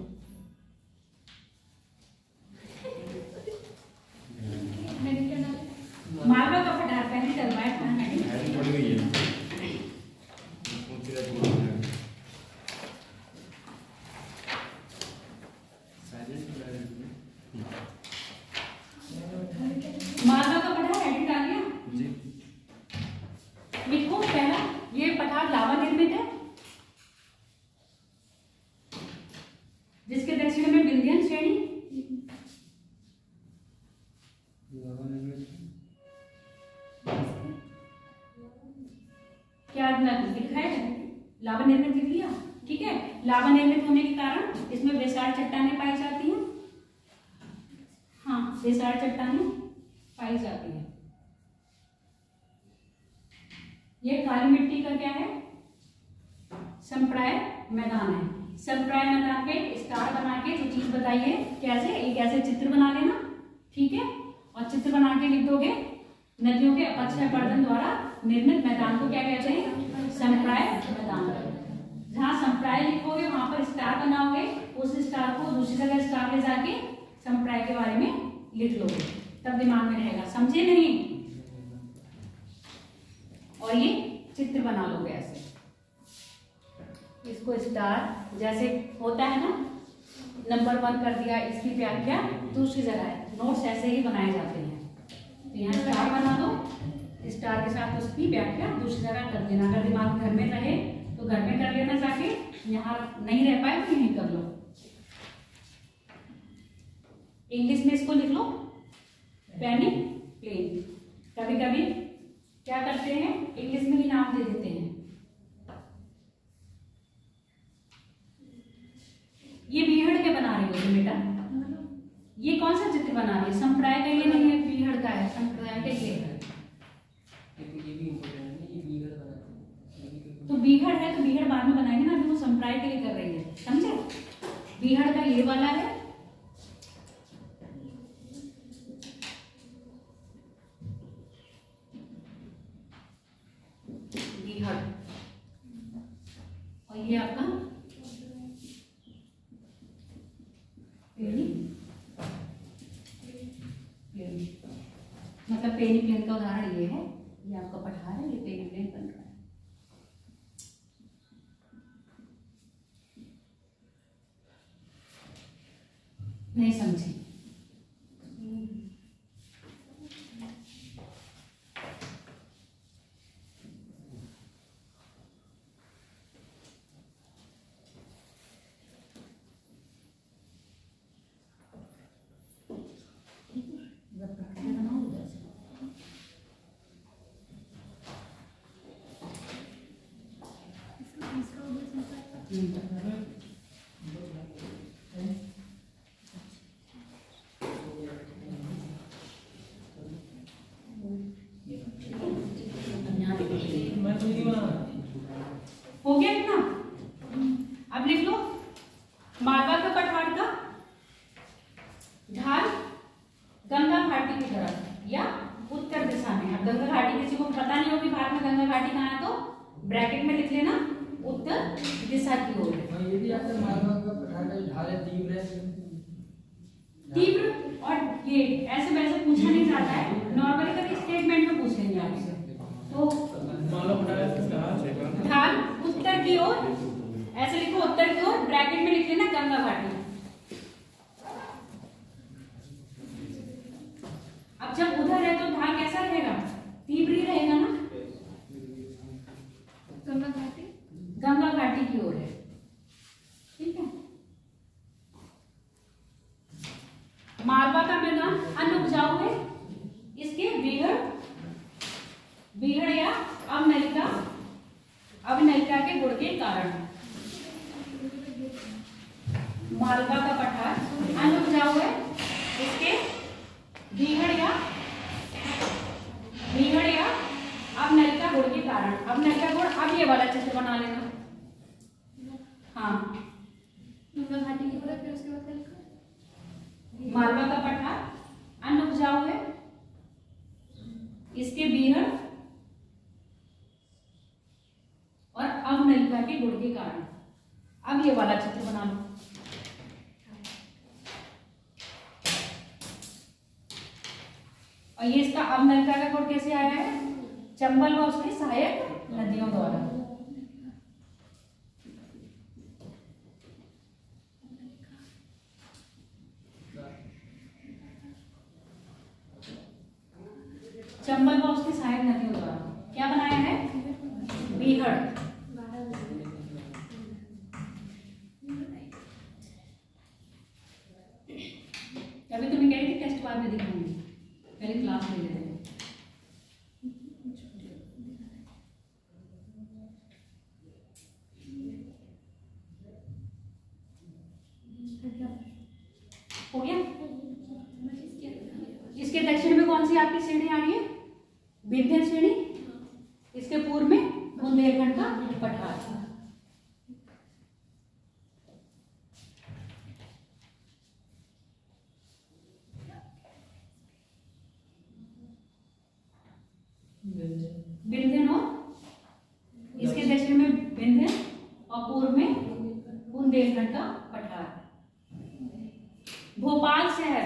मालवा का पठार पहले करवाया था। मालवा का पठार एडिट आ गया जी। लिखो पहला, ये पठार लावा निर्मित है जिसके दक्षिण में विंध्यन श्रेणी। क्या लिखा है? लावा निर्मित लिख लिया, ठीक है। लावा निर्मित होने के कारण इसमें बेसाल्ट चट्टानें पाई जाती हैं। हाँ, बेसाल्ट चट्टानें पाई जाती है। ये काली मिट्टी का क्या है? संप्राय मैदान है। संप्राय मैदान पे स्टार बना के जो चीज बताइए कैसे, एक ऐसे चित्र बना लेना, ठीक है। और चित्र बना के लिख दोगे नदियों के अपक्षय पर्दन द्वारा निर्मित मैदान को क्या कहते हैं? संप्राय मैदान। जहाँ संप्राय लिखोगे वहां पर स्टार बनाओगे, उस स्टार को दूसरी जगह स्टार ले जाके संप्राय के बारे में लिख लोगे, तब दिमाग में रहेगा। समझे नहीं? और ये चित्र बना लोगे ऐसे। इसको स्टार जैसे होता है ना, नंबर 1 कर दिया, इसकी व्याख्या दूसरी जगह है। नोट्स ऐसे ही बनाए जाते हैं। तो यहाँ स्टार बना दो, स्टार के साथ उसकी व्याख्या दूसरी जगह कर देना। अगर दिमाग घर में रहे तो घर में कर लेना जाके, यहाँ नहीं रह पाए तो यहीं कर लो। इंग्लिश में इसको लिख लो पैनी प्लेन। कभी कभी क्या करते हैं, इंग्लिश में ही नाम दे देते हैं। ये बीहड़ के बना रही हो बेटा? ये कौन सा चित्र बना रही है? संप्राय का ये नहीं है, बीहड़ का है। संप्राय का ये है। तो बीहड़ है तो बीहड़ बाद में बनाएंगे ना, अभी वो संप्राय के लिए कर रही है। समझे? बीहड़ का ये वाला है आपका पेनी प्लेन, मतलब पेनी प्लेन का उदाहरण ये है, ये आपका पठार है, ये पेनी प्लेन बन रहा है। नहीं समझी? हो गया इतना? अब लिख लो मालवा का पठार का ढाल गंगा घाटी की तरफ या उत्तर दिशा में। अब गंगा घाटी किसी को पता नहीं होगी भारत में गंगा घाटी कहाँ है, तो ब्रैकेट में लिख लेना उत्तर दिशा की ओर। ये भी आपका मालवा का पठार का ढाल है, तीव्र है। तीव्र और ये ऐसे वैसे पूछा नहीं जाता है, नॉर्मली कभी स्टेटमेंट में पूछ लेंगे आपसे। तो मालवा पठार किसका ढाल उत्तर की ओर, ऐसे लिखो उत्तर की ओर, ब्रैकेट में लिख लेना गंगा घाटी। अब जब उधर है तो ढाल कैसा रहेगा? तीव्र ही रहेगा ना। गंगा घाटी की ओर है, ठीक है। मालवा का मैदान अन्न उपजाऊ है, इसके बीहड़ या अवनलिका के गुण के कारण। मालवा का पठार अन्न उपजाऊ है, इसके बीहड़ या अवनलिका गुण के कारण। अवनलिका गुण, अब ये वाला चित्र बना लेना। हाँ, घाटी की तरफ, फिर उसके बाद क्या लिखा? मालवा का पठार अन्न उपजाऊ है, इसके बीहड़ और अवनलिका के गुण के कारण। अब ये वाला चित्र बना लो। और ये इसका अवनलिका का गुण कैसे आया है? चंबल व उसकी सहायक नदियों द्वारा। चंबल व उसकी सहायक नदियों द्वारा क्या बनाया है? बीहड़। अभी तो मैं कह रही थी टेस्ट बाद में दिखाऊंगी, पहले क्लास ले लेते हैं। हो गया? इसके दक्षिण में कौन सी आपकी श्रेणी आ रही है? विंध्य श्रेणी। इसके पूर्व में बुंदेलखंड का पठार। विंध्य और इसके दक्षिण में विंध्य और पूर्व में बुंदेलखंड का पठार। भोपाल शहर,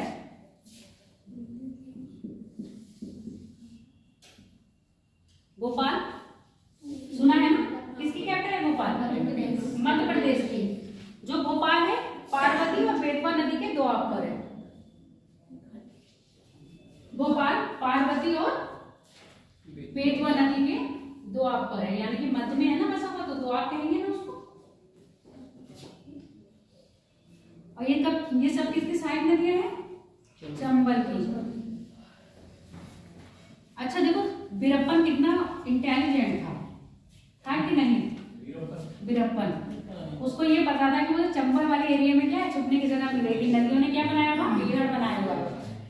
भोपाल सुना है ना? किसकी कैपिटल है भोपाल? मध्य प्रदेश की। जो भोपाल है पार्वती और बेतवा नदी के दोआब पर है। भोपाल पार्वती और बेतवा नदी के दोआब पर है, यानी कि मध्य में है ना बसा हुआ, तो दोआब कहेंगे ना उसको। और ये सब किसकी सहायक नदियां हैं? चंबल की। अच्छा देखो, वीरप्पन कितना इंटेलिजेंट था कि नहीं? वीरप्पन, उसको ये पता था कि मुझे चंबल वाले एरिया में क्या है, छुपने की जगह मिलेगी। नदियों ने क्या बनाया हुआ? बीहड़ बनाया हुआ।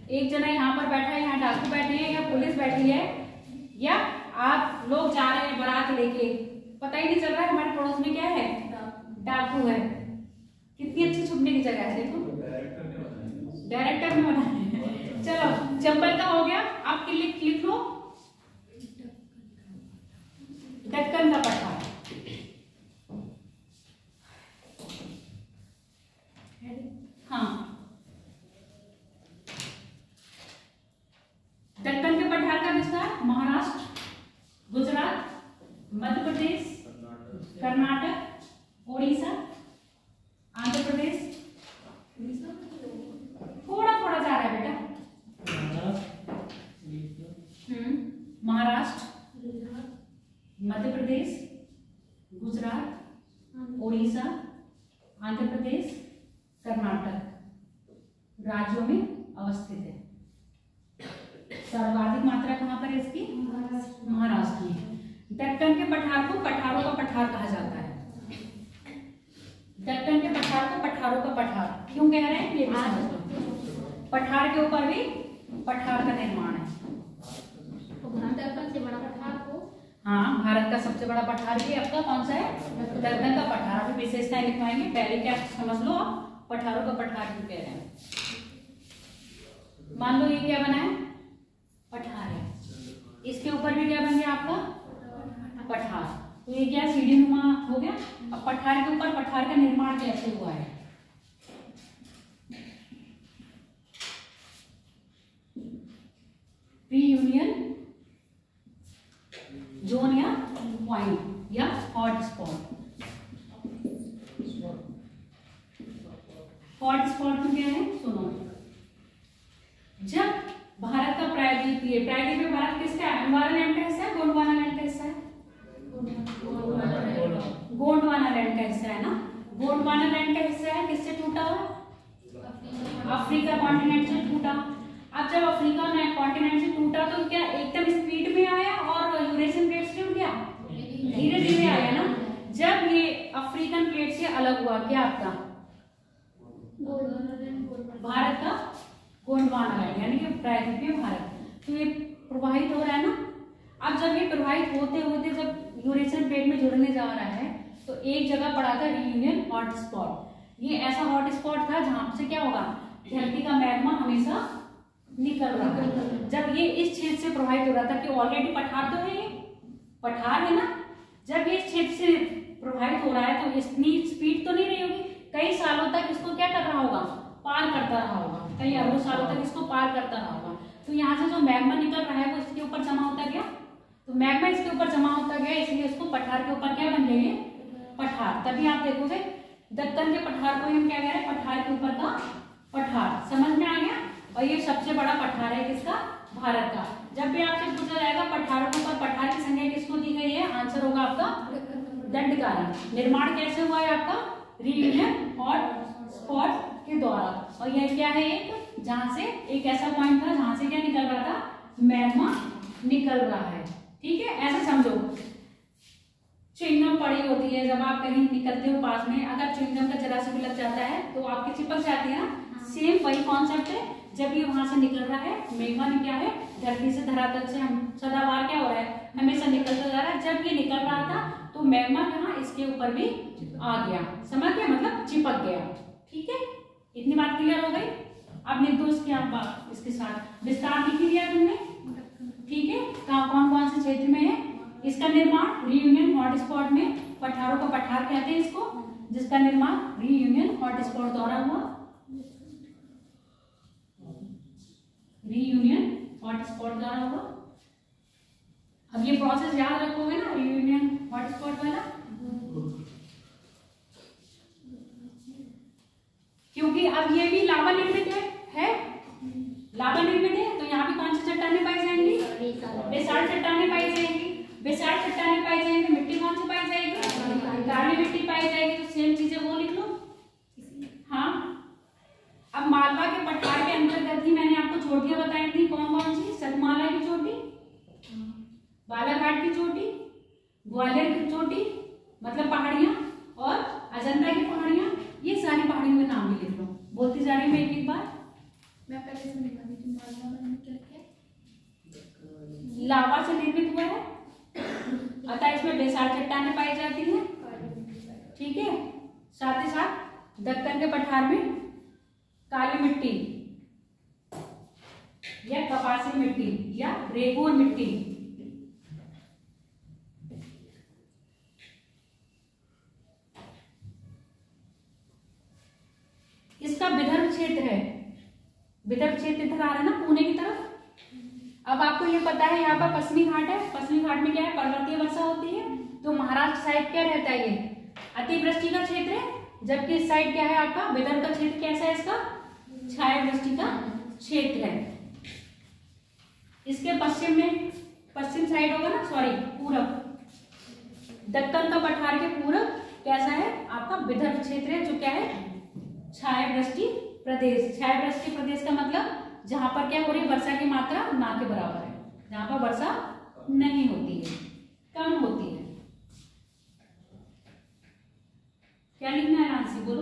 एक जना यहाँ पर बैठा है, यहाँ डाकू बैठे हैं, या पुलिस बैठी है, या आप लोग जा रहे हैं बारात लेके, पता ही नहीं चल रहा है हमारे पड़ोस में क्या है? डाकू है। कितनी अच्छी छुपने की जगह है, देखो डायरेक्टर ने बनाया है। चलो चंबल का हो गया। आप लिख लो दक्कन का पठार। उड़ीसा, आंध्र प्रदेश, थोड़ा थोड़ा जा रहा है बेटा, महाराष्ट्र, मध्य प्रदेश, गुजरात, उड़ीसा, आंध्र प्रदेश, कर्नाटक राज्यों में अवस्थित है। सर्वाधिक मात्रा कहाँ पर है इसकी? महाराष्ट्र में। दक्कन के पठार को पठारों का पठार कहा जाता है। दक्कन के पठार को पठारों का पठार क्यों कह रहे हैं ये भी समझ लो। पठार के ऊपर भी पठार का निर्माण है। दक्कन से बड़ा पठार को, हाँ, भारत का सबसे बड़ा पठार भी आपका कौन सा है? दक्कन का पठार। अभी विशेषताएं लिखवाएंगे, पहले क्या समझ लो आप पठारों का पठार क्यों कह रहे हैं। मान लो ये क्या बना है? पठार है। इसके ऊपर भी क्या बन गया आपका? पठार। तो ये क्या सीढ़ी नुमा हो गया। अब पठार के ऊपर पठार का निर्माण कैसे हुआ है? रीयूनियन जोन या पॉइंट या हॉट स्पॉट। हॉट स्पॉट में क्या है सुनो। जब भारत का प्रायद्वीप में भारत किसका है? एनवायरनमेंट का हिस्सा है, गोंडवाना लैंड का हिस्सा है? गोंडवाना लैंड का हिस्सा है ना। गोंडवाना लैंड का हिस्सा है, किससे टूटा हुआ? अफ्रीका कॉन्टिनेंट से टूटा। अब जब अफ्रीका कॉन्टिनेंट से टूटा तो क्या एकदम स्पीड में आया और यूरेशियन प्लेट से उड़ गया? धीरे धीरे आया ना। जब ये अफ्रीकन प्लेट से अलग हुआ क्या आपका भारत का गोंडवाना लैंड यानी कि प्रायद्वीपीय भारत, तो ये प्रवाहित हो रहा है ना। अब जब ये प्रवाहित होते होते जब यूरेशियन प्लेट में जुड़ने जा रहा है तो एक जगह पड़ा था रीयूनियन हॉट स्पॉट। ये ऐसा हॉट स्पॉट था जहां से क्या होगा? धरती का मैग्मा हमेशा निकल रहा है। जब ये इस क्षेत्र से प्रवाहित हो रहा था कि ऑलरेडी पठार तो है, ये पठार है ना। जब ये इस क्षेत्र से प्रवाहित हो रहा है तो इतनी स्पीड तो नहीं रही होगी, कई सालों तक इसको क्या कर रहा होगा? पार करता रहा होगा, कई अरबों सालों तक इसको पार करता रहा होगा। तो यहाँ से जो मैग्मा निकल रहा है वो इसके ऊपर जमा होता गया, तो मैग्मा इसके ऊपर जमा होता गया, इसलिए इसको पठार के ऊपर क्या बन गए? पठार। तभी आप देखोगे दक्कन के पठार को हम क्या कह रहे हैं? पठार के ऊपर का पठार। समझ में आ गया? और ये सबसे बड़ा पठार है किसका? भारत का। जब भी आपसे पूछा जाएगा पठारों के ऊपर पठार की संख्या किसको दी गई है, आंसर होगा आपका दंडकारक। निर्माण कैसे हुआ है आपका? रीयूनियन हॉट स्पॉट के द्वारा। और यह क्या है? एक जहां से एक ऐसा पॉइंट था जहां से क्या निकल रहा था? मैग्मा निकल रहा है। ठीक है, ऐसे समझो। च्युइंगम पड़ी होती है, जब आप कहीं निकलते हो पास में, अगर च्युइंगम का जरा सा भी लग जाता है तो आपकी चिपक जाती है ना। सेम वही कॉन्सेप्ट है। जब ये वहां से निकल रहा है, मैग्मा ने क्या है? धरती से धरातल से हम सदाबहार क्या हो रहा है? हमेशा निकलता जा रहा है। जब ये निकल रहा था तो मैग्मा यहाँ इसके ऊपर भी आ गया। समझ गया? मतलब चिपक गया। ठीक है, इतनी बात क्लियर हो गई। अब लिख दो इसके आप इसके साथ विस्तार लिख लिया तुमने। ठीक है, कौन कौन से क्षेत्र में है इसका निर्माण? रीयूनियन हॉट स्पॉट में। पठारों का पठार कहते हैं इसको, जिसका निर्माण रीयूनियन हॉट स्पॉट द्वारा हुआ। रीयूनियन हॉट स्पॉट द्वारा हुआ। अब ये प्रोसेस याद रखोगे ना, रीयूनियन हॉट स्पॉट वाला, क्योंकि अब ये भी लावा निर्मित है। लावा निर्मित है तो यहाँ भी कौन सी चट्टानें पाई जाएंगी? बेसाल्ट चट्टानें पाई जाएंगी। बेसाल्ट चट्टानें पाई जाएंगी। मिट्टी कौन सी पाई जाएगी? काली मिट्टी पाई जाएगी। तो सेम चीजें वो लिख लो। हाँ, अब मालवा के पठार के अंतर्गत ही मैंने आपको चोटियां बताई थी। कौन कौन सी? सतमाला की चोटी, बालाघाट की चोटी, ग्वालियर की चोटी मतलब पहाड़ियां, और अजंता की पहाड़ियां। ये सारी पहाड़ियों के नाम भी लिख लो। बोलती जा रही हूँ एक एक बार। मैं पहले से लिखा दी थी। मालवा में क्या लिखा है? लावा से निर्मित हुआ है, अतः इसमें बेसाल्ट चट्टानें पाई जाती हैं। ठीक है, साथ ही साथ दक्कन के पठार में काली मिट्टी या कपासी मिट्टी या रेगूर मिट्टी, इसका विदर्भ क्षेत्र है। विदर्भ क्षेत्र इधर आ रहा है ना, पुणे की तरफ। अब आपको ये पता है यहाँ पर पश्चिमी घाट है। पश्चिमी घाट में क्या है? पर्वतीय वर्षा होती है। तो महाराष्ट्र साइड क्या रहता है? ये अतिवृष्टि का क्षेत्र है, जबकि इस साइड क्या है आपका विदर्भ का क्षेत्र कैसा है इसका छाया वृष्टि का क्षेत्र है। इसके पश्चिम में पश्चिम साइड होगा ना, सॉरी पूरब, दक्कन का पठार के पूरब कैसा है आपका विदर्भ क्षेत्र है, जो क्या है छाया वृष्टि प्रदेश। छाया वृष्टि प्रदेश का मतलब जहां पर क्या हो रही है वर्षा की मात्रा ना के बराबर है, जहां पर वर्षा नहीं होती है, कम होती है। क्या लिखना है रांसी, बोलो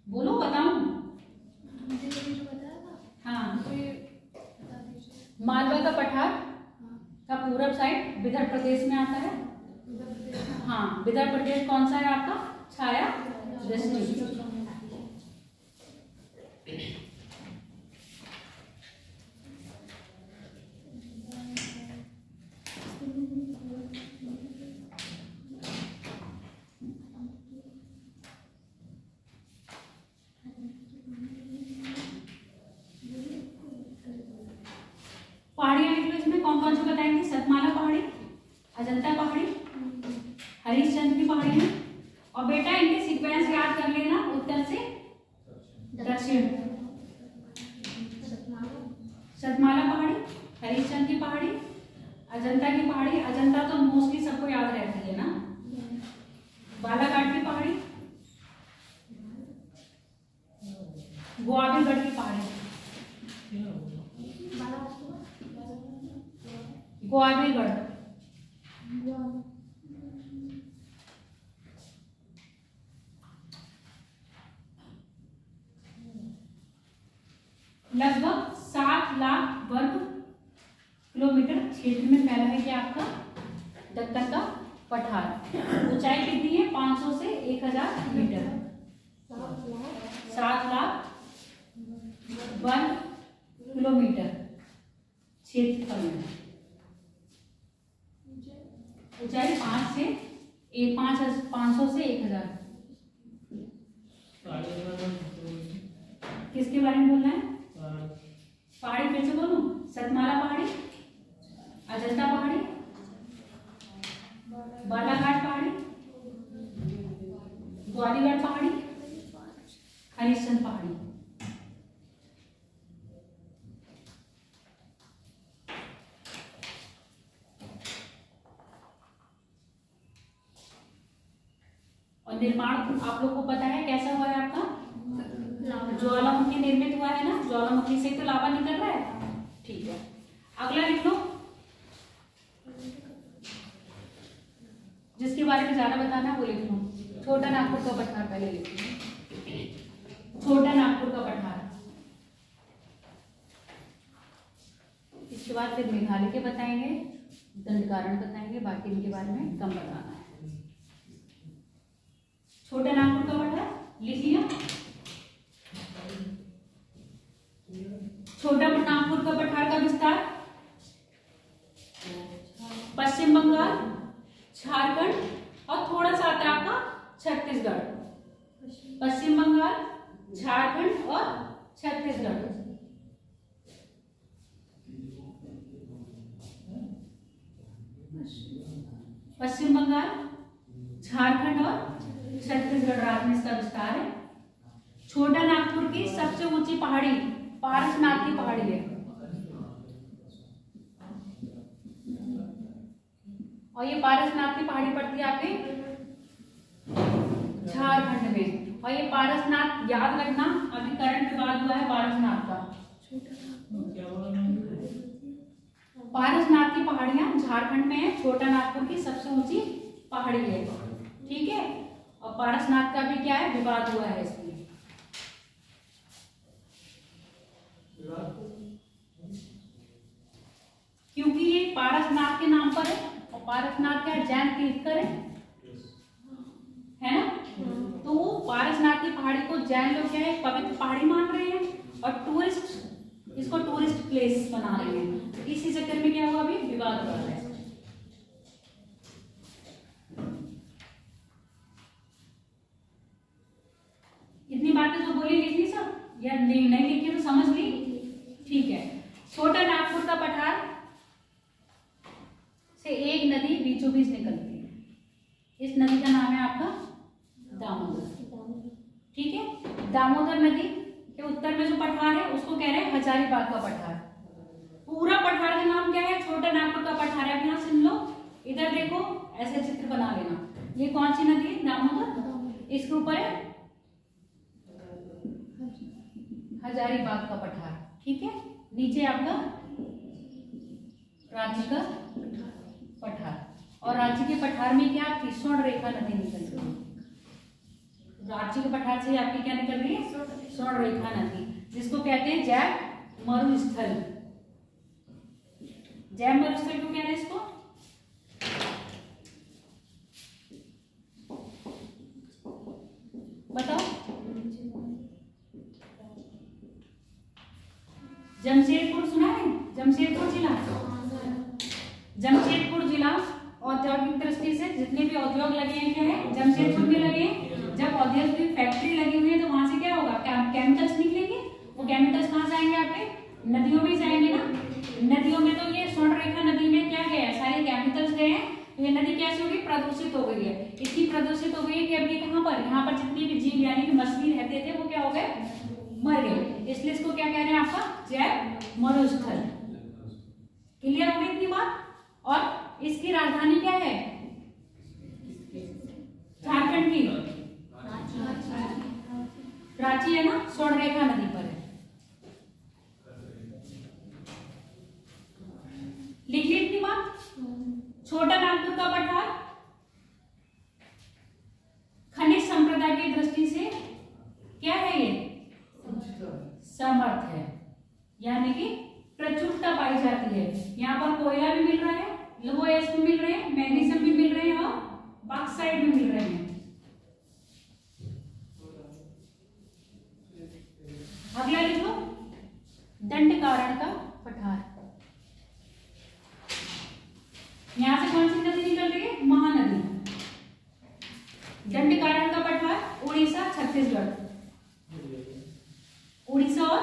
बोलो बताऊं। मुझे ये जो बताया था हाँ, तो ये बता दीजिए। मालवा का पठार का पूरब साइड विदर्भ प्रदेश में आता है। उत्तर प्रदेश में। हाँ, विदर्भ प्रदेश कौन सा है आपका छाया वृष्टि। पहाड़ियां लिख लो, इसमें कौन कौन से बताएंगे, सतमाला पहाड़ी, अजंता पहाड़ी, हरिश्चंद्र की पहाड़ी है। और बेटा इनके सीक्वेंस याद कर लेना, उत्तर से दक्षिण। सतमाला पहाड़ी, हरिश्चंद्र की पहाड़ी, अजंता की पहाड़ी, अजंता तो मोस्टली सबको याद रहती है ना, बालाघाट की पहाड़ी, ग्वालियरगढ़ की पहाड़ी, ग्वालियरगढ़, लगभग 7 लाख वर्ग किलोमीटर क्षेत्र में फैला है क्या आपका दक्कन का पठार। ऊंचाई कितनी है 500 से 1000 मीटर। 7 लाख वर्ग किलोमीटर क्षेत्रफल में, ऊंचाई 500 से 1000। किसके बारे में बोलना है, पहाड़ी फिर से बोलूं, सतमाला पहाड़ी, अजंता पहाड़ी, बालाघाट पहाड़ी, ग्वालियर पहाड़ी, हरिश्चंद्र पहाड़ी। और निर्माण आप लोग को पता है कैसा हुआ है आपका, ज्वालामुखी निर्मित हुआ है ना, ज्वालामुखी से तो लावा निकल रहा है। ठीक है, अगला लिख लो, जिसके बारे में ज्यादा बताना है वो लिख लो। छोटा नागपुर का पठार पहले लिख लो, छोटा नागपुर का पठार। इसके बाद फिर मेघालय के बताएंगे, दंडकारण्य बताएंगे, बाकी इनके बारे में कम बताना है। छोटा नागपुर का पठार लिख लिया। छोटा नागपुर का पठार का विस्तार पश्चिम बंगाल, झारखंड और थोड़ा सा आता है आपका छत्तीसगढ़। पश्चिम बंगाल, झारखंड और छत्तीसगढ़। पश्चिम बंगाल, झारखंड और छत्तीसगढ़ राज्य में इसका विस्तार है। छोटा नागपुर की सबसे ऊंची पहाड़ी पारसनाथ की पहाड़ी है, और ये पारसनाथ की पहाड़ी पड़ती है आपके झारखंड में। और ये पारसनाथ याद रखना, अभी करंट विवाद हुआ है पारसनाथ का। पारसनाथ की पहाड़ियां झारखंड में है, छोटा नागपुर की सबसे ऊंची पहाड़ी है। ठीक है, और पारसनाथ का भी क्या है विवाद हुआ है इसमें। क्योंकि ये पारसनाथ के नाम पर है, और पारसनाथ क्या जैन तीर्थकर है ना, तो वो पारसनाथ की पहाड़ी को जैन लोग क्या है पवित्र पहाड़ी मान रहे हैं, और टूरिस्ट इसको टूरिस्ट प्लेस बना रहे हैं। इसी चक्कर में क्या हुआ अभी विवाद हुआ है। इतनी बातें जो बोली लिखनी सब, या नहीं लिखी तो समझ ली। ठीक है, छोटा नागपुर का पठार से एक नदी इस नदी का नाम है आपका दामोदर। ठीक है, दामोदर नदी के उत्तर में जो पठार है उसको कह रहे हैं हजारीबाग का पठार। पूरा पठार का नाम क्या है? छोटा नागपुर का पठार है। यहाँ सुन लो, इधर देखो, ऐसे चित्र बना लेना। ये कौन सी नदी है? दामोदर। इसके ऊपर है हजारीबाग का पठार। ठीक है, नीचे आपका रांची का पठार। और रांची के पठार में क्या आपकी स्वर्ण रेखा नदी निकल रही है। रांची के पठार से आपकी क्या निकल रही है? स्वर्ण रेखा नदी, जिसको कहते हैं जैव मरुस्थल। जैव मरुस्थल क्यों कहते हैं इसको? बताओ। जमशेदपुर सुना है? जमशेदपुर जिला, जमशेदपुर जिला औद्योगिक दृष्टि से जितने भी उद्योग लगे हैं क्या है? जमशेदपुर में लगे हैं। जब औद्योगिक फैक्ट्री लगी हुई है तो वहां से क्या होगा? केमिकल्स निकलेंगे। वो केमिकल्स कहाँ जाएंगे? आपके नदियों में जाएंगे ना। नदियों में तो ये स्वर्ण रेखा नदी में क्या गया? सारे केमिकल्स गए हैं। तो ये नदी कैसी होगी? प्रदूषित हो गई है। इतनी प्रदूषित हो गई है कि अभी कहाँ पर, यहाँ पर जितने भी जीव यानी कि मछली रहते थे वो क्या हो गए? मर गए। इसलिए इसको क्या कह रहे हैं? आपका जैव मरुस्थल। क्लियर हो गई इतनी बात? और इसकी राजधानी क्या है? झारखंड की रांची है ना, स्वर्ण रेखा नदी पर है। लिख ली इतनी बात? छोटा नागपुर का पठार खनिज संपदा की दृष्टि से क्या है? ये समर्थ है, यानी कि प्रचुरता पाई जाती है। यहाँ पर कोयला भी मिल रहा है, लोह अयस्क भी मिल रहे हैं, मैग्नीशियम भी मिल रहे हैं और बॉक्साइट भी मिल रहे हैं। अगला लिखो, दंडकारण्य का पठार। यहां से कौन सी नदी निकल रही है? महानदी। दंडकारण्य का पठार उड़ीसा, छत्तीसगढ़। उड़ीसा और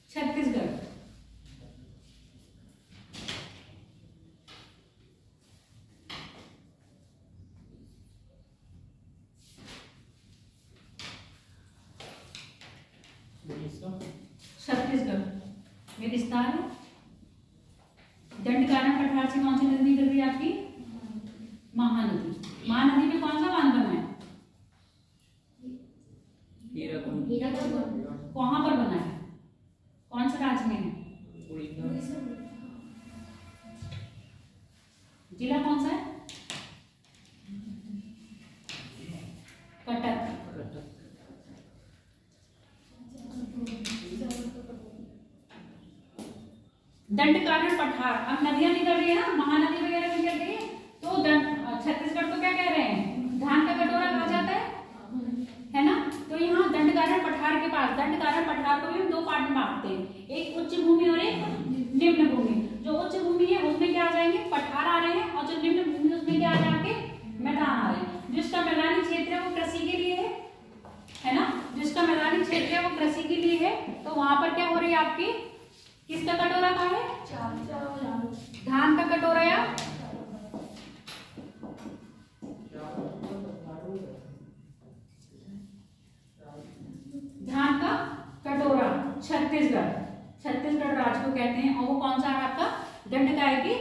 छत्तीसगढ़। छत्तीसगढ़ में विस्तार है। दंडकारण्य पठार से कौन सी नदी निकल रही है आपकी? महानदी। महानदी में कौन सा बांध बना है? कहाँ पर बना है? कौन सा राज्य में है? जिला कौन सा है? कटक। दंडकारण्य पठार। अब नदियां निकल रही है ना, महानदी वगैरह निकल रही है, तो छत्तीसगढ़ को क्या कह रहे हैं? धान का कटोरा कहा जाता है ना। तो यहाँ दंडकारण्य पठार के पास, दंडकारण्य पठार को भी हम दो पार्ट में बांटते हैं, एक उच्च भूमि और एक निम्न भूमि। जो उच्च भूमि है उसमें क्या आ जाएंगे? पठार आ रहे हैं, और जो निम्न भूमि उसमें क्या आ जाएंगे? मैदान आ रहे हैं। जिसका मैदानी क्षेत्र है वो कृषि के लिए है ना, जिसका मैदानी क्षेत्र है वो कृषि के लिए है। तो वहां पर क्या हो रही है आपकी? किसका कटोरा का है? धान का कटोरा या धान का कटोरा। छत्तीसगढ़, छत्तीसगढ़ राज्य को कहते हैं। और वो कौन सा है आपका? दंडकाय की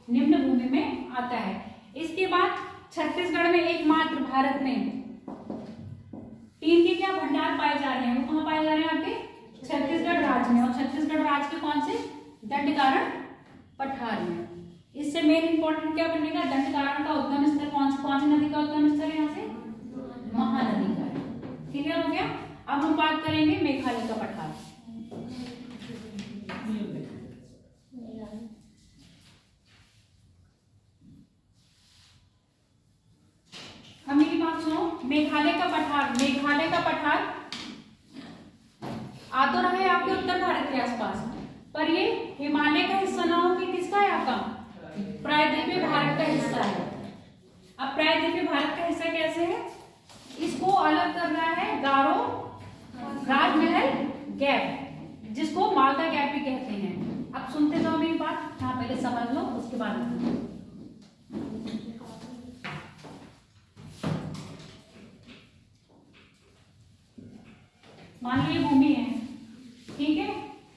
निम्न भूमि में आता है। इसके बाद छत्तीसगढ़ में एकमात्र भारत में टीन के क्या भंडार पाए जा रहे हैं? वो कहाँ पाए जा रहे हैं? आपके छत्तीसगढ़ राज्य में। और छत्तीसगढ़ राज्य के कौन से? दंडकारण्य पठार में। इससे मेन इंपॉर्टेंट क्या बनेगा? दंडकारण्य का उद्गम स्थल कौन सी नदी का उद्गम स्थल है? यहाँ से महानदी का है। क्लियर हो गया? अब हम बात करेंगे मेघालय का पठार। हम मेरी बात सुनो। मेघालय का पठार, मेघालय का पठार आ तो रहा है आपके उत्तर भारत के आसपास, पर ये हिमालय का हिस्सा ना हो कि किसका है? आपका प्रायद्वीपीय भारत का हिस्सा है। अब प्रायद्वीपीय भारत का हिस्सा कैसे है? इसको अलग कर रहा है गारो राजमहल गैप, जिसको मालदा गैप भी कहते हैं। अब सुनते जाओ मेरी बात, हाँ पहले समझ लो उसके बाद। मान लो ये भूमि है, ठीक है।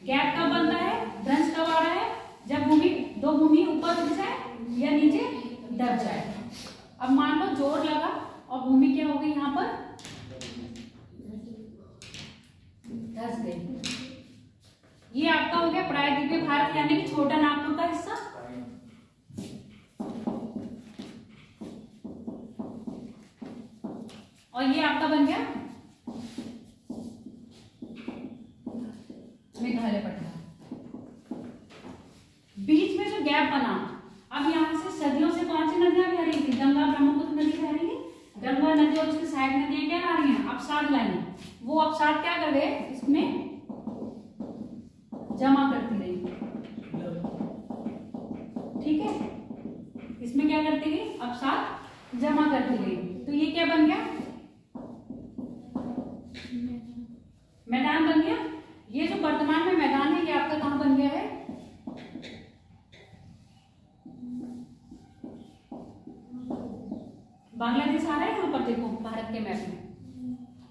गैप कब बनता है, भ्रंश कब आ रहा है, जब भूमि दो भूमि ऊपर उठ जाए या नीचे दब जाए। अब मान लो जोर लगा और भूमि क्या हो गई, यहाँ पर धंस गई। ये आपका हो गया प्रायद्वीपीय भारत यानी कि छोटा नागपुर का हिस्सा। और ये आपका बन गया मेघालय पठार। बीच में जो गैप बना, अब यहाँ से सदियों से कौन सी नदियां बह रही थी, गंगा ब्रह्मपुत्र नदी बह रही थी। गंगा नदी और उसकी सहायक नदियां क्या ला रही हैं, अवसाद लानी। वो अवसाद क्या कर रहे, इसमें जमा करती रही, ठीक है। इसमें क्या करती गई, अवसाद जमा करती गई। तो ये क्या बन गया, मैदान बन गया। ये जो वर्तमान में मैदान है, ये आपका कहां बन गया है, बांग्लादेश आ रहा है यहाँ पर, देखो भारत के मैप में।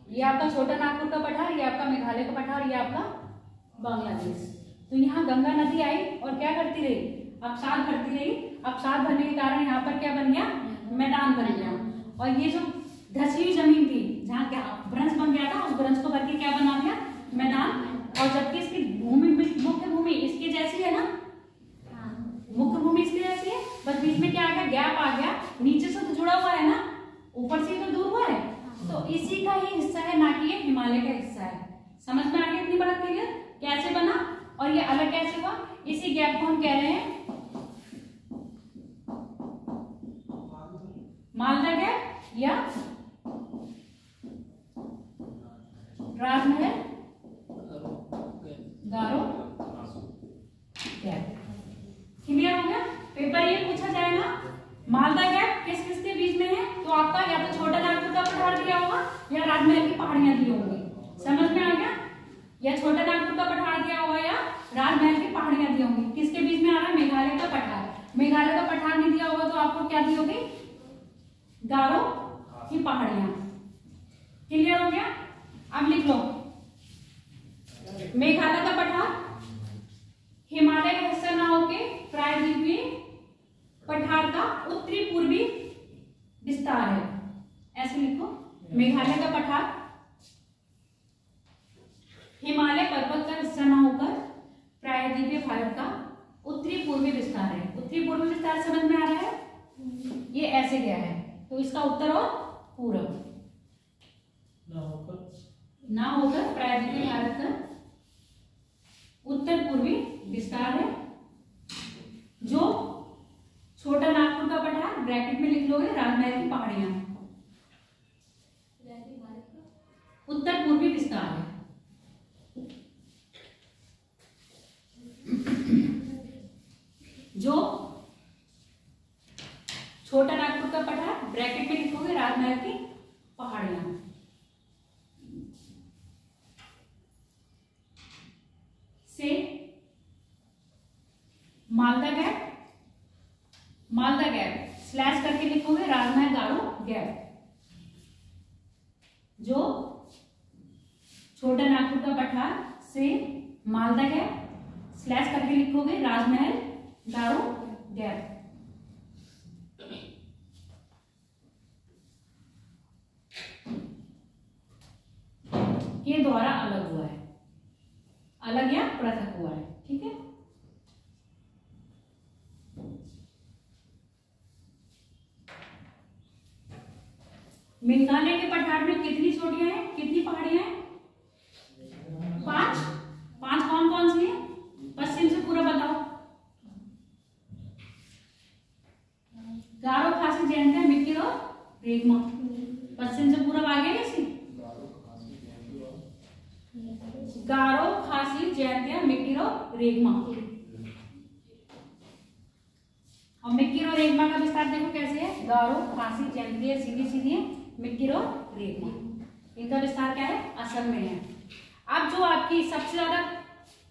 ये आपका छोटा नागपुर का पठार, ये आपका मेघालय का पठार, ये आपका बांग्लादेश। तो यहाँ गंगा नदी आई और क्या करती रही, अवसाद भरती रही। अवसाद भरने के कारण यहाँ पर क्या बन गया, मैदान बन गया। और ये जो धसी हुई जमीन थी, जहाँ क्या भ्रंश बन गया था, उस भ्रंश को भर के क्या बना दिया, मैदान। और जबकि इसकी भूमि, मुख्य भूमि इसकी जैसी है ना, मुख्य भूमि इसकी जैसी है, बस बीच में क्या आ गया, गैप आ गया। नीचे से तो जुड़ा हुआ है ना, ऊपर से तो दूर हुआ है। तो इसी का ही हिस्सा है, ना कि ये हिमालय का हिस्सा है। समझ में आ गया इतनी बड़ा क्लियर कैसे बना और ये अलग कैसे हुआ। इसी गैप को हम कह रहे हैं मालदा गैप या राजमहल गारो गैप। क्लियर हो गया। पेपर ये पूछा जाएगा मालदा गैप किस किस के बीच में है, तो आपका या तो छोटा नागपुर का पठार दिया होगा या राजमहल की पहाड़ियां दी होंगी। समझ में आ गया, या छोटा नागपुर का पठार दिया होगा या राजमहल की पहाड़ियां दी होंगी। किसके बीच में आ रहा है, मेघालय का पठार। मेघालय का पठार नहीं दिया होगा तो आपको क्या दी होगी, गारो की पहाड़ियां। क्लियर हो गया। अब लिख लो, मेघालय का पठार हिमालय का हिस्सा ना होके प्रायद्वीपीय पठार का उत्तरी पूर्वी विस्तार है। ऐसे लिखो, मेघालय का पठार हिमालय पर्वत का हिस्सा ना होकर प्रायद्वीपीय भारत का उत्तरी पूर्वी विस्तार है। उत्तरी पूर्वी विस्तार समझ में आ रहा है, ये ऐसे गया है। तो इसका उत्तर और पूर्व ना होकर प्रायद्वीपीय भारत का उत्तर पूर्वी विस्तार है। जो छोटा नागपुर का पठार ब्रैकेट में लिख लोगे, राजमहल की पहाड़ियां, उत्तर पूर्वी विस्तार है। जो छोटा नागपुर का पठार ब्रैकेट में लिखोगे, राजमहल की पहाड़ियां। से Malda gap, Malda gap slash करके लिखोगे, राजमहल गारो गैप। जो छोटा नागपुर का पठार से मालदा गैप स्लैश करके लिखोगे, राजमहल गारो गैप। ये द्वारा अलग हुआ है, अलग या पृथक हुआ है, ठीक है। मेघालय के पठार में कितनी चोटियां हैं, कितनी पहाड़ियां हैं, 5। 5 कौन कौन सी है, पश्चिम से पूरा बताओ। गारो, खासी, जयंतिया, मिकिर और रेगमा। पश्चिम से पूर्व आ गया कैसी, गारो, खासी, जयंतिया, मिकिर और रेगमा। और मिकिर और रेगमा का विस्तार देखो कैसे है, गारो, खासी, जयंतिया सीधी सीधी है, मिकिर और रेगमा इनका विस्तार क्या है, असम में है। अब जो आपकी सबसे ज्यादा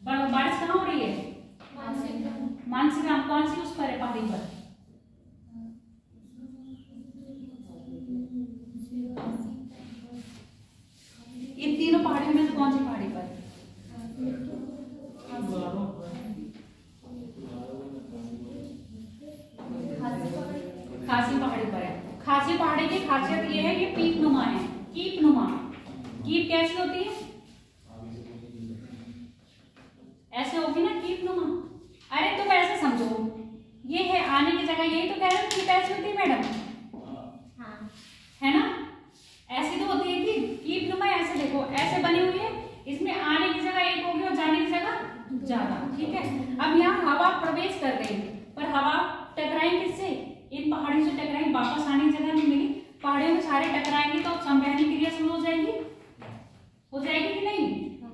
बारिश कहाँ हो रही है, मानसीग्राम। कौन सी उस पर है, पहाड़ी पर, इन तीनों पहाड़ियों में से कौन सी खासी पहाड़ी पर है। खासी पहाड़ी की खासियत ये है, ये पीप नुमा है, कीप नुमा। कीप कैसी होती है? ऐसे होगी ना कीप नुमा। अरे तुम ऐसे समझो, ये है आने की जगह, यही तो कह रहे हो कीप ऐसी होती है मैडम, है ना? ऐसी तो होती है कि कीप नुमा। ऐसे देखो, ऐसे बनी हुई है, इसमें आने की जगह एक होगी और जाने की जगह ज्यादा। ठीक है, अब यहाँ हवा प्रवेश कर रही है, पर हवा टकराई किससे? इन पहाड़ियों से टकराई, वापस आने की जगह नहीं मिली। पहाड़ियों में सारे टकराएंगे तो संवहनी क्रिया शुरू हो जाएगी, हो जाएगी कि नहीं?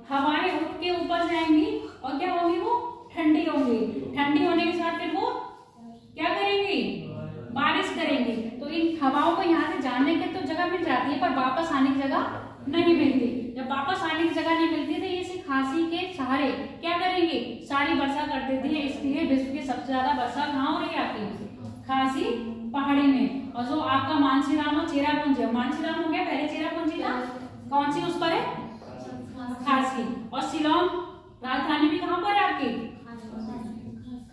हवाएं उठ के ऊपर जाएंगी और क्या होगी? वो ठंडी होंगी। ठंडी होने के साथ फिर वो क्या करेंगी? बारिश करेंगी। तो इन हवाओं को यहाँ से जाने की तो जगह मिल जाती है, पर वापस आने की जगह नहीं मिलती। जब वापस आने की जगह नहीं मिलती तो ये इसी खासी के सहारे क्या करेंगे? सारी वर्षा कर देती है। इसलिए विश्व की सबसे ज्यादा वर्षा कहाँ हो रही है? आपकी खासी पहाड़ी में। और जो आपका मानसीराम और चेरापूंजी है, मानसीराम हो गया, पहले चेरापूंजी था, कौन सी उस पर है? खासी। और शिलोंग राजधानी भी कहाँ पर है आपकी?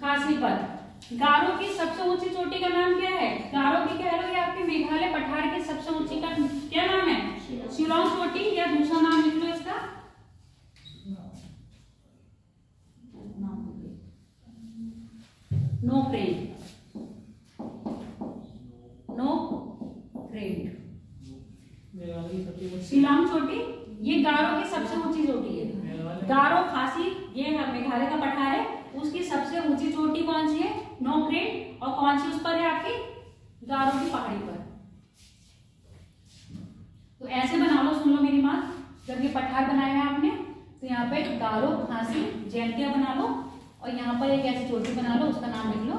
खासी पर। गारो की सबसे ऊंची चोटी का नाम क्या है? गारो की कह लो, ये आपके मेघालय पठार की सबसे ऊंची का क्या नाम है? शिलोंग चोटी, या दूसरा नाम लिख लो इसका, नोक्रेन। नोक्रेन शिलोंग चोटी, ये गारो की सबसे ऊंची चोटी है। गारो खासी, ये मेघालय का पठार है, उसकी सबसे ऊंची चोटी कौन सी है? नोक्रेन। और कौन सी उस पर है? आपकी गारो की पहाड़ी पर। तो ऐसे बना लो, सुन लो मेरी बात। जब ये पठार बनाया है आपने, तो यहाँ पे गारो, खासी, जैंतिया बना लो, और यहाँ पर एक ऐसी चोटी बना लो, उसका नाम लिख लो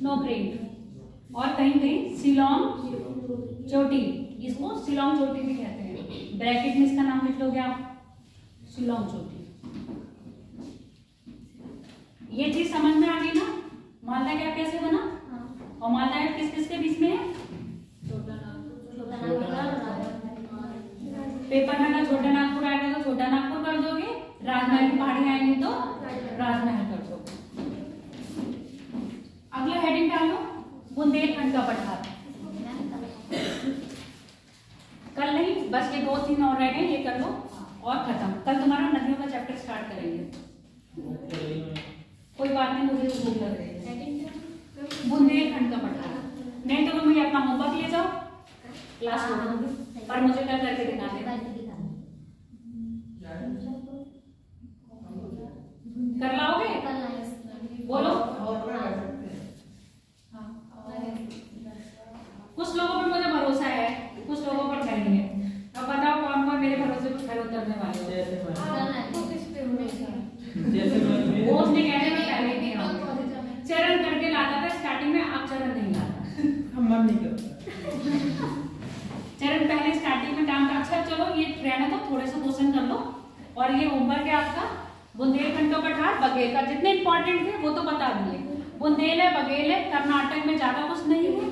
नोक्रेन। और कहीं कहीं शिलोंग चोटी, इसको शिलोंग चोटी भी कहते हैं। ब्रैकेट में इसका नाम लिख लोगे आप, शिलोंग चोटी। ये चीज समझ में आ गई ना? मालदा गैप कैसे बना, और मालदा गैप किस किस के बीच में है? पेपर में अगर छोटा नागपुर आएगा तो छोटा नागपुर कर दोगे, राजमहल की पहाड़ी आएंगी तो राजमहल कर दोगे। अगला हेडिंग डालो, बुंदेलखंड का पठार। कल नहीं, बस ये 2-3 और रह गए, ये कर लो और खत्म। कल तुम्हारा नदियों का चैप्टर स्टार्ट करेंगे। कोई बात नहीं, मुझे भूख लग रही है। बुंदेलखंड का पठार। नहीं तो मुझे अपना होमवर्क ले जाओ, क्लास पर मुझे क्या करके दिखा देना। कर लाओगे? बोलो। कुछ लोगों पर मुझे भरोसा है, कुछ लोगों पर नहीं है। अब बताओ कौन कौन मेरे भरोसे पर खरे उतरने वाले हो? वो उसने कहने में पहले नहीं आओ, चरण करके लाता था स्टार्टिंग में, अब चरण नहीं लाता, हम मन नहीं करता। चरण पहले स्टार्टिंग में काम का। अच्छा चलो, ये रहना तो थोड़े से क्वेश्चन कर लो। और ये होमवर्क है आपका, बुंदेलखंड का पठार, बघेल का। जितने इंपॉर्टेंट थे वो तो बता दिए। बुंदेल है, बघेल है, कर्नाटक में ज्यादा कुछ नहीं है,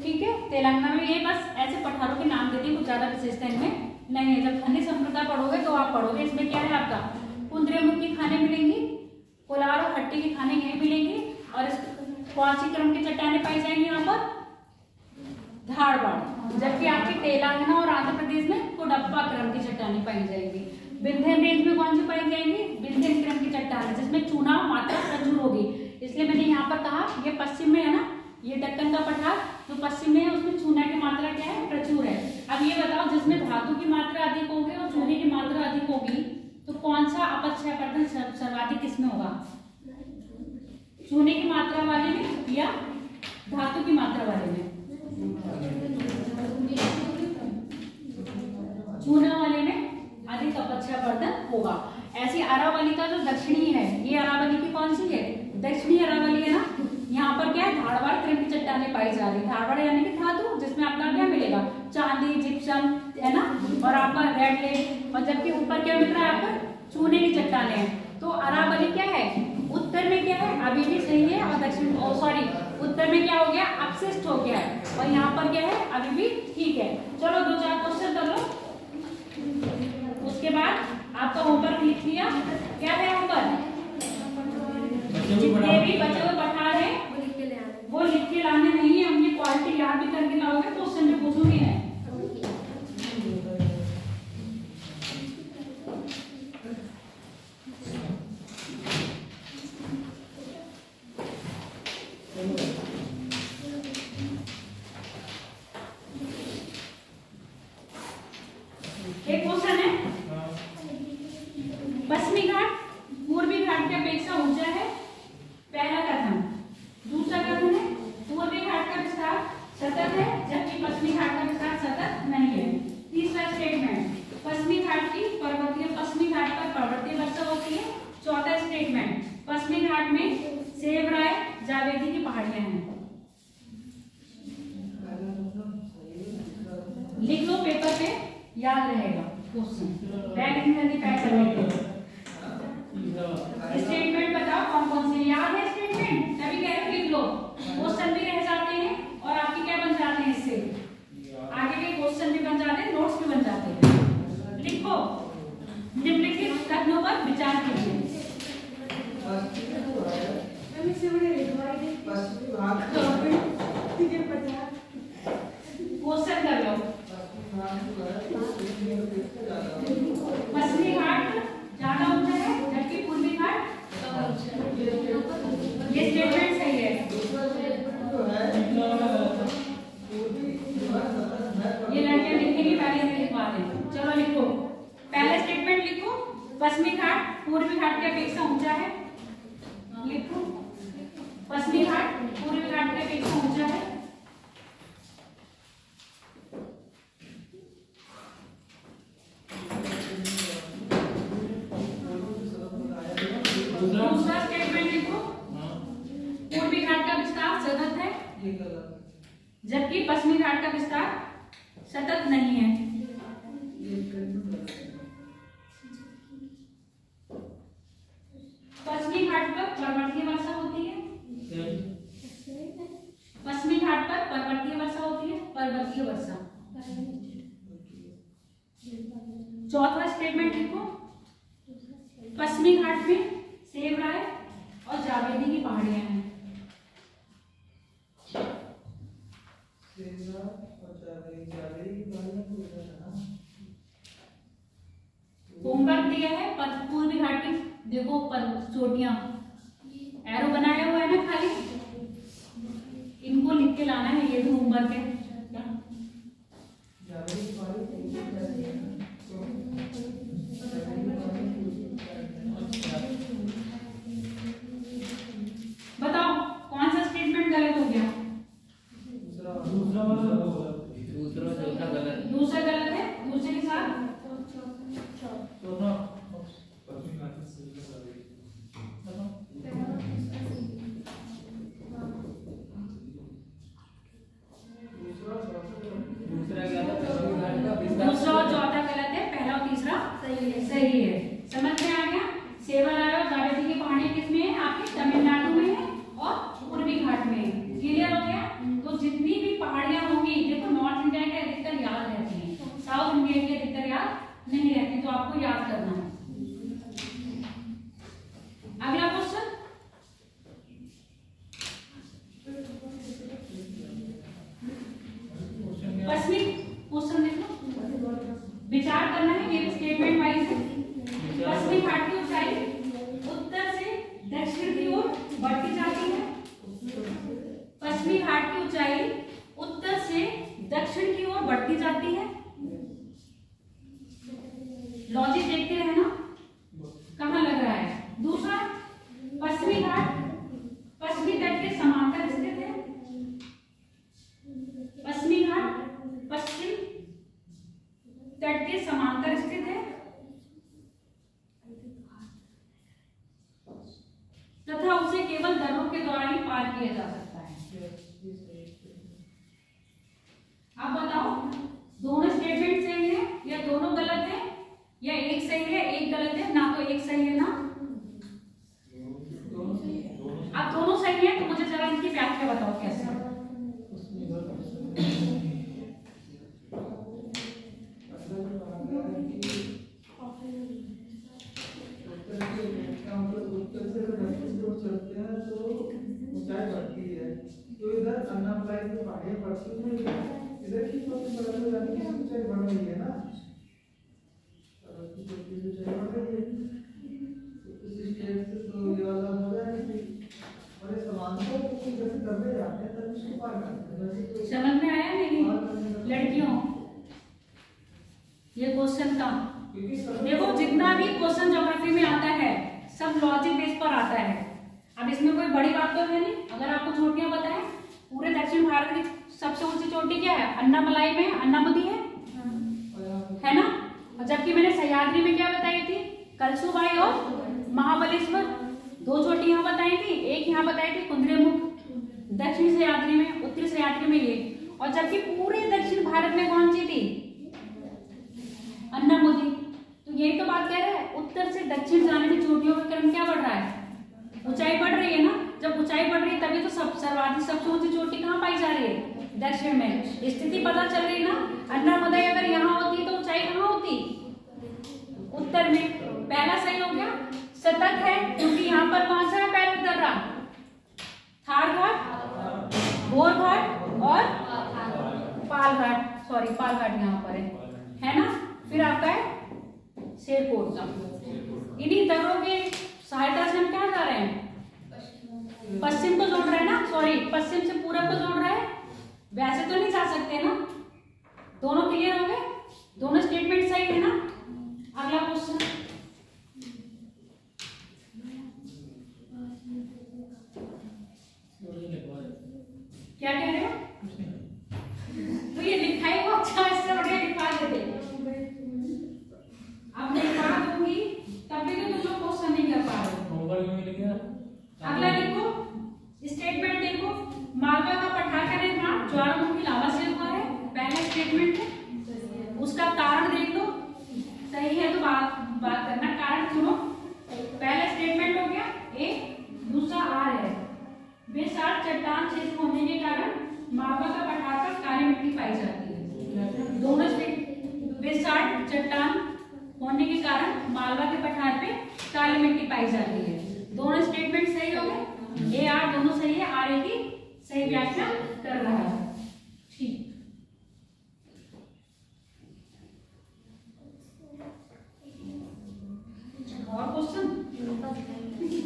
ठीक है। तेलंगाना में ये बस ऐसे पठारों के नाम देते हैं, कुछ ज्यादा विशेषता इनमें नहीं है। जब खनिज संप्रदाय पढ़ोगे तो आप पढ़ोगे, इसमें क्या है आपका, कुंद्रेमुख की खाने मिलेंगी, कोलार और हट्टी की खाने यही मिलेंगी। और इस कौन सी क्रम की चट्टानें पाई जाएंगी यहाँ पर? धारवाड़। जबकि आपके तेलंगाना और आंध्र प्रदेश में कोडप्पा क्रम की चट्टानें पाई जाएंगी। विंध्यन रेंज में कौन सी पाई जाएंगी? विंध्यन क्रम की चट्टानें, जिसमें चूना मात्रा प्रचुर होगी। इसलिए मैंने यहाँ पर कहा ये पश्चिम में है ना, ये दक्कन का पठार जो पश्चिम में है, उसमें चूना की मात्रा क्या है? प्रचुर है। अब ये बताओ, जिसमें धातु की मात्रा अधिक होगी और चूने की मात्रा अधिक होगी, तो कौन सा अपक्षयपर्धन सर्वाधिक किसमें होगा? चूने की मात्रा वाले में या धातु की मात्रा वाले में? चूना वाले में अधिक अपक्षयपर्धन होगा। ऐसी अरावली का जो दक्षिणी है, ये अरावली की कौन सी है? दक्षिणी अरावली है ना। यहाँ पर क्या है? धारवाड़ क्रम की चट्टानें पाई जा रही है। धारवाड़ यानी कि धातु, जिसमें आपका क्या मिलेगा? चांदी, जिप्सम, है ना, और आपका रेड लेक, और जबकि ऊपर क्या मिल रहा है आपका चूने की चट्टाने हैं। तो अरावली क्या है, उत्तर में क्या है, अभी भी सही है, और दक्षिण सॉरी उत्तर में क्या हो गया, अपशिष्ट हो गया है, और यहाँ पर क्या है, अभी भी ठीक है। चलो 2-4 क्वेश्चन कर लो, उसके बाद आपका होमवर्क लिख लिया। क्या है होमवर्क, जितने भी बचे हुए पठार है वो लिख के लाने नहीं है, हमने क्वालिटी याद भी करके लाओगे, क्वेश्चन में पूछूंगी मैं। एक क्वेश्चन है, पश्चिमी घाट पूर्वी घाट की अपेक्षा ऊंचा है, पहला कथन। दूसरा कथन है, पूर्वी घाट का विस्तार सतत है जबकि पश्चिमी घाट का विस्तार सतत नहीं है। तीसरा स्टेटमेंट, पश्चिमी घाट पर पर्वतीय वर्षा होती है। चौथा स्टेटमेंट, पश्चिमी घाट में सेवराय जावेदी की पहाड़ियां हैं। लिख लो पेपर पे, याद रहेगा क्वेश्चन, बैग इतनी जल्दी पैक करके। स्टेटमेंट बताओ कौन कौन से याद है स्टेटमेंट, तभी कह रहे लिख लो, क्वेश्चन भी रह जाते हैं और आपके क्या बन जाते हैं, इससे आगे के क्वेश्चन भी बन जाते हैं, नोट्स भी बन जाते हैं। लिखो, निम्नलिखित कथनों पर विचार कीजिए। क्वेश्चन कर लो, पश्चिमी घाट ज्यादा ऊंचा है जबकि पूर्वी घाट, ये स्टेटमेंट सही है। ये लड़कियां लिखेंगी, पहले से लिखवा दें। चलो लिखो, पहला स्टेटमेंट लिखो, पश्चिमी घाट पूर्वी घाट की अपेक्षा ऊंचा है। लिखो, पश्चिमी घाट पूर्वी घाट की अपेक्षा ऊंचा है। दूसरा स्टेटमेंट लिखो, पूर्वी घाट का विस्तार सतत है जबकि पश्चिमी घाट का विस्तार सतत नहीं है। पश्चिमी घाट पर पर्वतीय वर्षा होती है, पश्चिमी घाट पर पर्वतीय वर्षा होती है, पर्वतीय वर्षा। चौथा स्टेटमेंट लिखो, पश्चिमी घाट में सेवराय और जावेदी की पहाड़ियां हैं। होमवर्क दिया है, पूर्वी घाट की देखो पर चोटियां, एरो बनाया हुआ है ना खाली, इनको लिख के लाना है, ये भी होमवर्क है। बताओ कौन सा स्टेटमेंट गलत हो गया, दूसरा गलत है, दूसरे के साथ दूसरा और चौथा गलत है, पहला और तीसरा सही है। समझ में आ गया, सेवराय और जावेदी की पहाड़ियां किसमें है, आपके तमिलनाडु में है और पूर्वी घाट में है। क्लियर हो गया, तो जितनी भी पहाड़ियां होंगी, देखो नॉर्थ इंडिया के अधिकतर याद रहती है, साउथ इंडिया की अधिकतर याद नहीं रहती, तो आपको याद करना है। अगला क्वेश्चन, पश्चिमी क्वेश्चन देखो, विचार करना है, ये स्टेटमेंट वाइज है। पश्चिमी घाट की ऊंचाई उत्तर से दक्षिण की ओर बढ़ती जाती है, पश्चिमी घाट की ऊंचाई उत्तर से दक्षिण की ओर बढ़ती जाती है। लॉजिक देखते रहना कहां लग रहा है। दूसरा, पश्चिमी घाट पश्चिमी तट के समांतर स्थित है, पश्चिमी घाट पश्चिम तट के समांतर स्थित है तथा उसे केवल दर्रों के द्वारा ही पार किया जा सकता है। अब बताओ, दोनों स्टेटमेंट सही है, एक सही है ना? अब दोनों सही है तो मुझे जरा इनकी व्याख्या बताओ कैसे। तो इधर अन्नाप्लाई की पहाड़ियां बढ़ती हुई इधर की ऊंचाई बढ़ रही है ना, तो ये वाला हो जाएगा और इस समानता को जैसे करते जाते हैं तब इसको पार करते हैं। समझ में आया नहीं लड़कियों ये क्वेश्चन का? देखो जितना भी क्वेश्चन ज्योग्राफी में आता है सब लॉजिक बेस पर आता है। अब इसमें कोई बड़ी बात तो है नहीं। अगर आपको चोटियां पता है, पूरे दक्षिण भारत की सबसे ऊंची चोटी क्या है? अन्नामलाई में अन्नामदी है ना? और जबकि मैंने सह्याद्री में क्या बताई थी? कलसुबाई और महाबलेश्वर, दो चोटी यहाँ बताई थी। एक यहाँ बताई थी कुद्रेमुख दक्षिण सह्याद्री में, उत्तरी सह्याद्री में ये। और जबकि पूरे दक्षिण भारत में कौन सी थी? अन्नामदी। तो यही तो बात कह रहे हैं, उत्तर से दक्षिण जाने में चोटियों का क्रम क्या बढ़ रहा है? ऊंचाई बढ़ रही है ना। जब ऊंचाई बढ़ रही है तभी तो सर्वाधिक सबसे ऊंची चोटी कहाँ पाई जा रही है? दक्षिण में। स्थिति पता चल रही है ना। अन्नामदई अगर यहाँ होती तो ऊंचाई कहाँ होती? उत्तर में। पहला सही हो गया। सतत है क्योंकि यहाँ पर कौन सा है पहला दर्रा? थार घाट, भोर घाट और पाल घाट। सॉरी पाल घाट यहाँ पर है ना। फिर आपका है शेरकोट का। इन्हीं दर्रों के सहायता से हम क्या कर रहे हैं? पश्चिम को जोड़ रहे हैं ना। सॉरी पश्चिम से पूरब को जोड़ रहे हैं। वैसे तो नहीं जा सकते ना। दोनों क्लियर हो गए? दोनों स्टेटमेंट सही है ना। अगला क्वेश्चन क्या कह रहे हो? तो ये लिखाई को अच्छा इससे बढ़िया लिखा देते। अब मैं लिखा दूंगी तब भी तो तुम लोग क्वेश्चन नहीं कर पा रहे हो। अगला देखो स्टेटमेंट देखो। मालवा का पठार का निर्माण ज्वालामुखी लावा से हुआ है। पहला स्टेटमेंट है। उसका कारण देख लो, सही है तो बात करना। कारण सुनो। पहला स्टेटमेंट हो गया ए, दूसरा आर है। बेसार चट्टान क्षेत्र होने के कारण मालवा का पठार पर काली मिट्टी पाई जाती है। दोनों बेसार चट्टान होने के कारण मालवा के पठार पे काली मिट्टी पाई जाती है। दोनों स्टेटमेंट सही हो गए। ए आर दोनों सही है। आर ए की सही व्याख्या कर रहा है। ठीक। और क्वेश्चन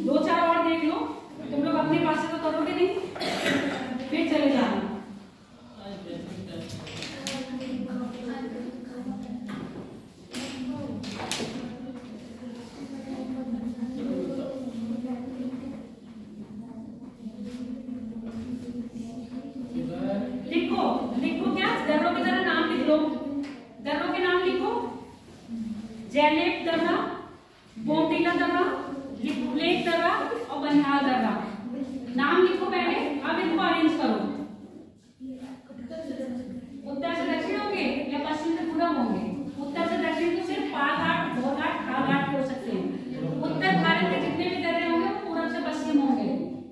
दो चार और देख लो। तुम लोग अपने पास से तो करोगे नहीं, फिर चले जाना। लिखो क्या दर्रों के जरा नाम लिख लो। दर्रों के नाम लिखो। जैलेब दर्रा, बोमटीला दर्रा, लिपुलेख दर्रा और बनिहाल दर्रा। नाम लिखो पहले। अब इनको अरेंज करो। उत्तर से दक्षिण होंगे या पश्चिम से पूरब होंगे? उत्तर से दक्षिण तो सिर्फ पाल घाट, भोर घाट, खाल घाट हो सकते हैं। उत्तर भारत के जितने भी दर्रे होंगे वो पूरब से पश्चिम होंगे।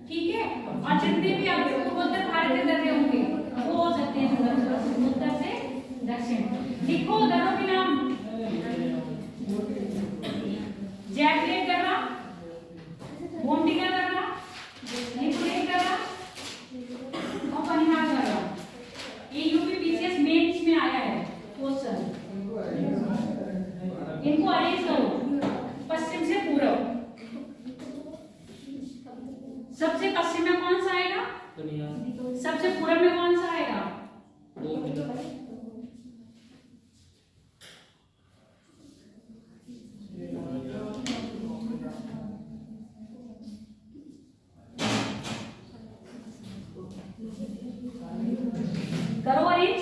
ठीक है। और जितने भी आपके पूर्वोत्तर भारत के दर्रे होंगे वो हो सकते हैं उत्तर से दक्षिण। लिखो दर्रों के नाम। जैलेब दर्रा, बोमटीला दर्रा, लिपुलेख दर्रा और बनिहाल दर्रा। ये यूपीपीसीएस मेंस में आया है क्वेश्चन। इनको अरेंज करो पश्चिम से पूरब। सबसे पश्चिम में कौन सा आएगा? सबसे पूरब में कौन सा आएगा? करो अरेंज।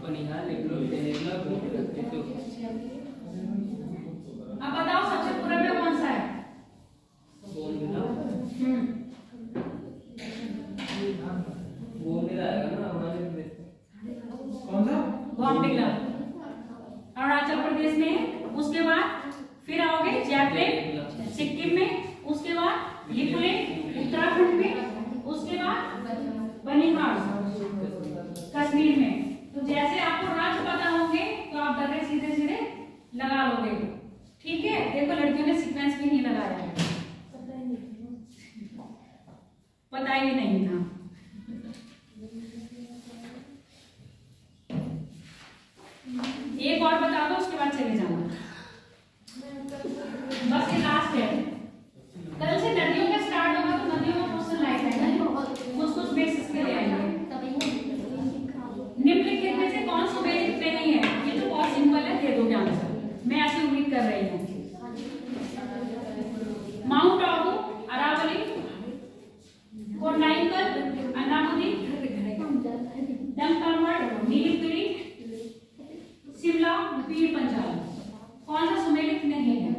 बनिहाल लिख लो। पता ही नहीं था। एक और बता दो, उसके बाद चले जाना। बस ये लास्ट है। कल से नदियों का स्टार्ट होगा, तो नदियों में क्वेश्चन लाइक है ना, कुछ बेसिस के लिए आएंगे। निम्नलिखित में से कौन सुमेलित नहीं है? ये तो बहुत सिंपल है, दे दोगे आंसर, मैं ऐसी उम्मीद कर रही हूँ। माउंट आबू, अरावली, कोंडाइकल, अन्नामुदी, डंकामठ, नीलगिरी, शिमला, पीर पंजाल, कौन सा सुमेलित नहीं है?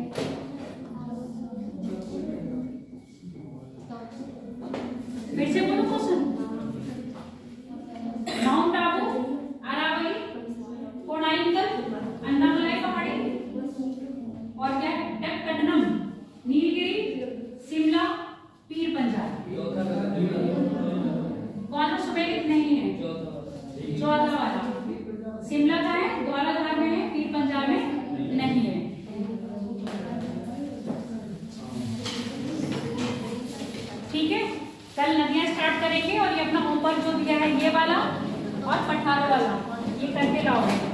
फिर से बोलो क्वेश्चन। माउंट आबू, अरावली, कोंडाइकल, अन्नामलाई पहाड़ी और क्या? डक्कनम, नीलगिरी, शिमला, पीर पंजाल, कौन सा सुमेलित नहीं है? चौथा वाला। शिमला का है, ग्वालियर में है, पीर पंजाल में नहीं है। ठीक है, कल नदियां स्टार्ट करेंगे और ये अपना होमवर्क जो दिया है ये वाला और 18 वाला ये करके लाओगे।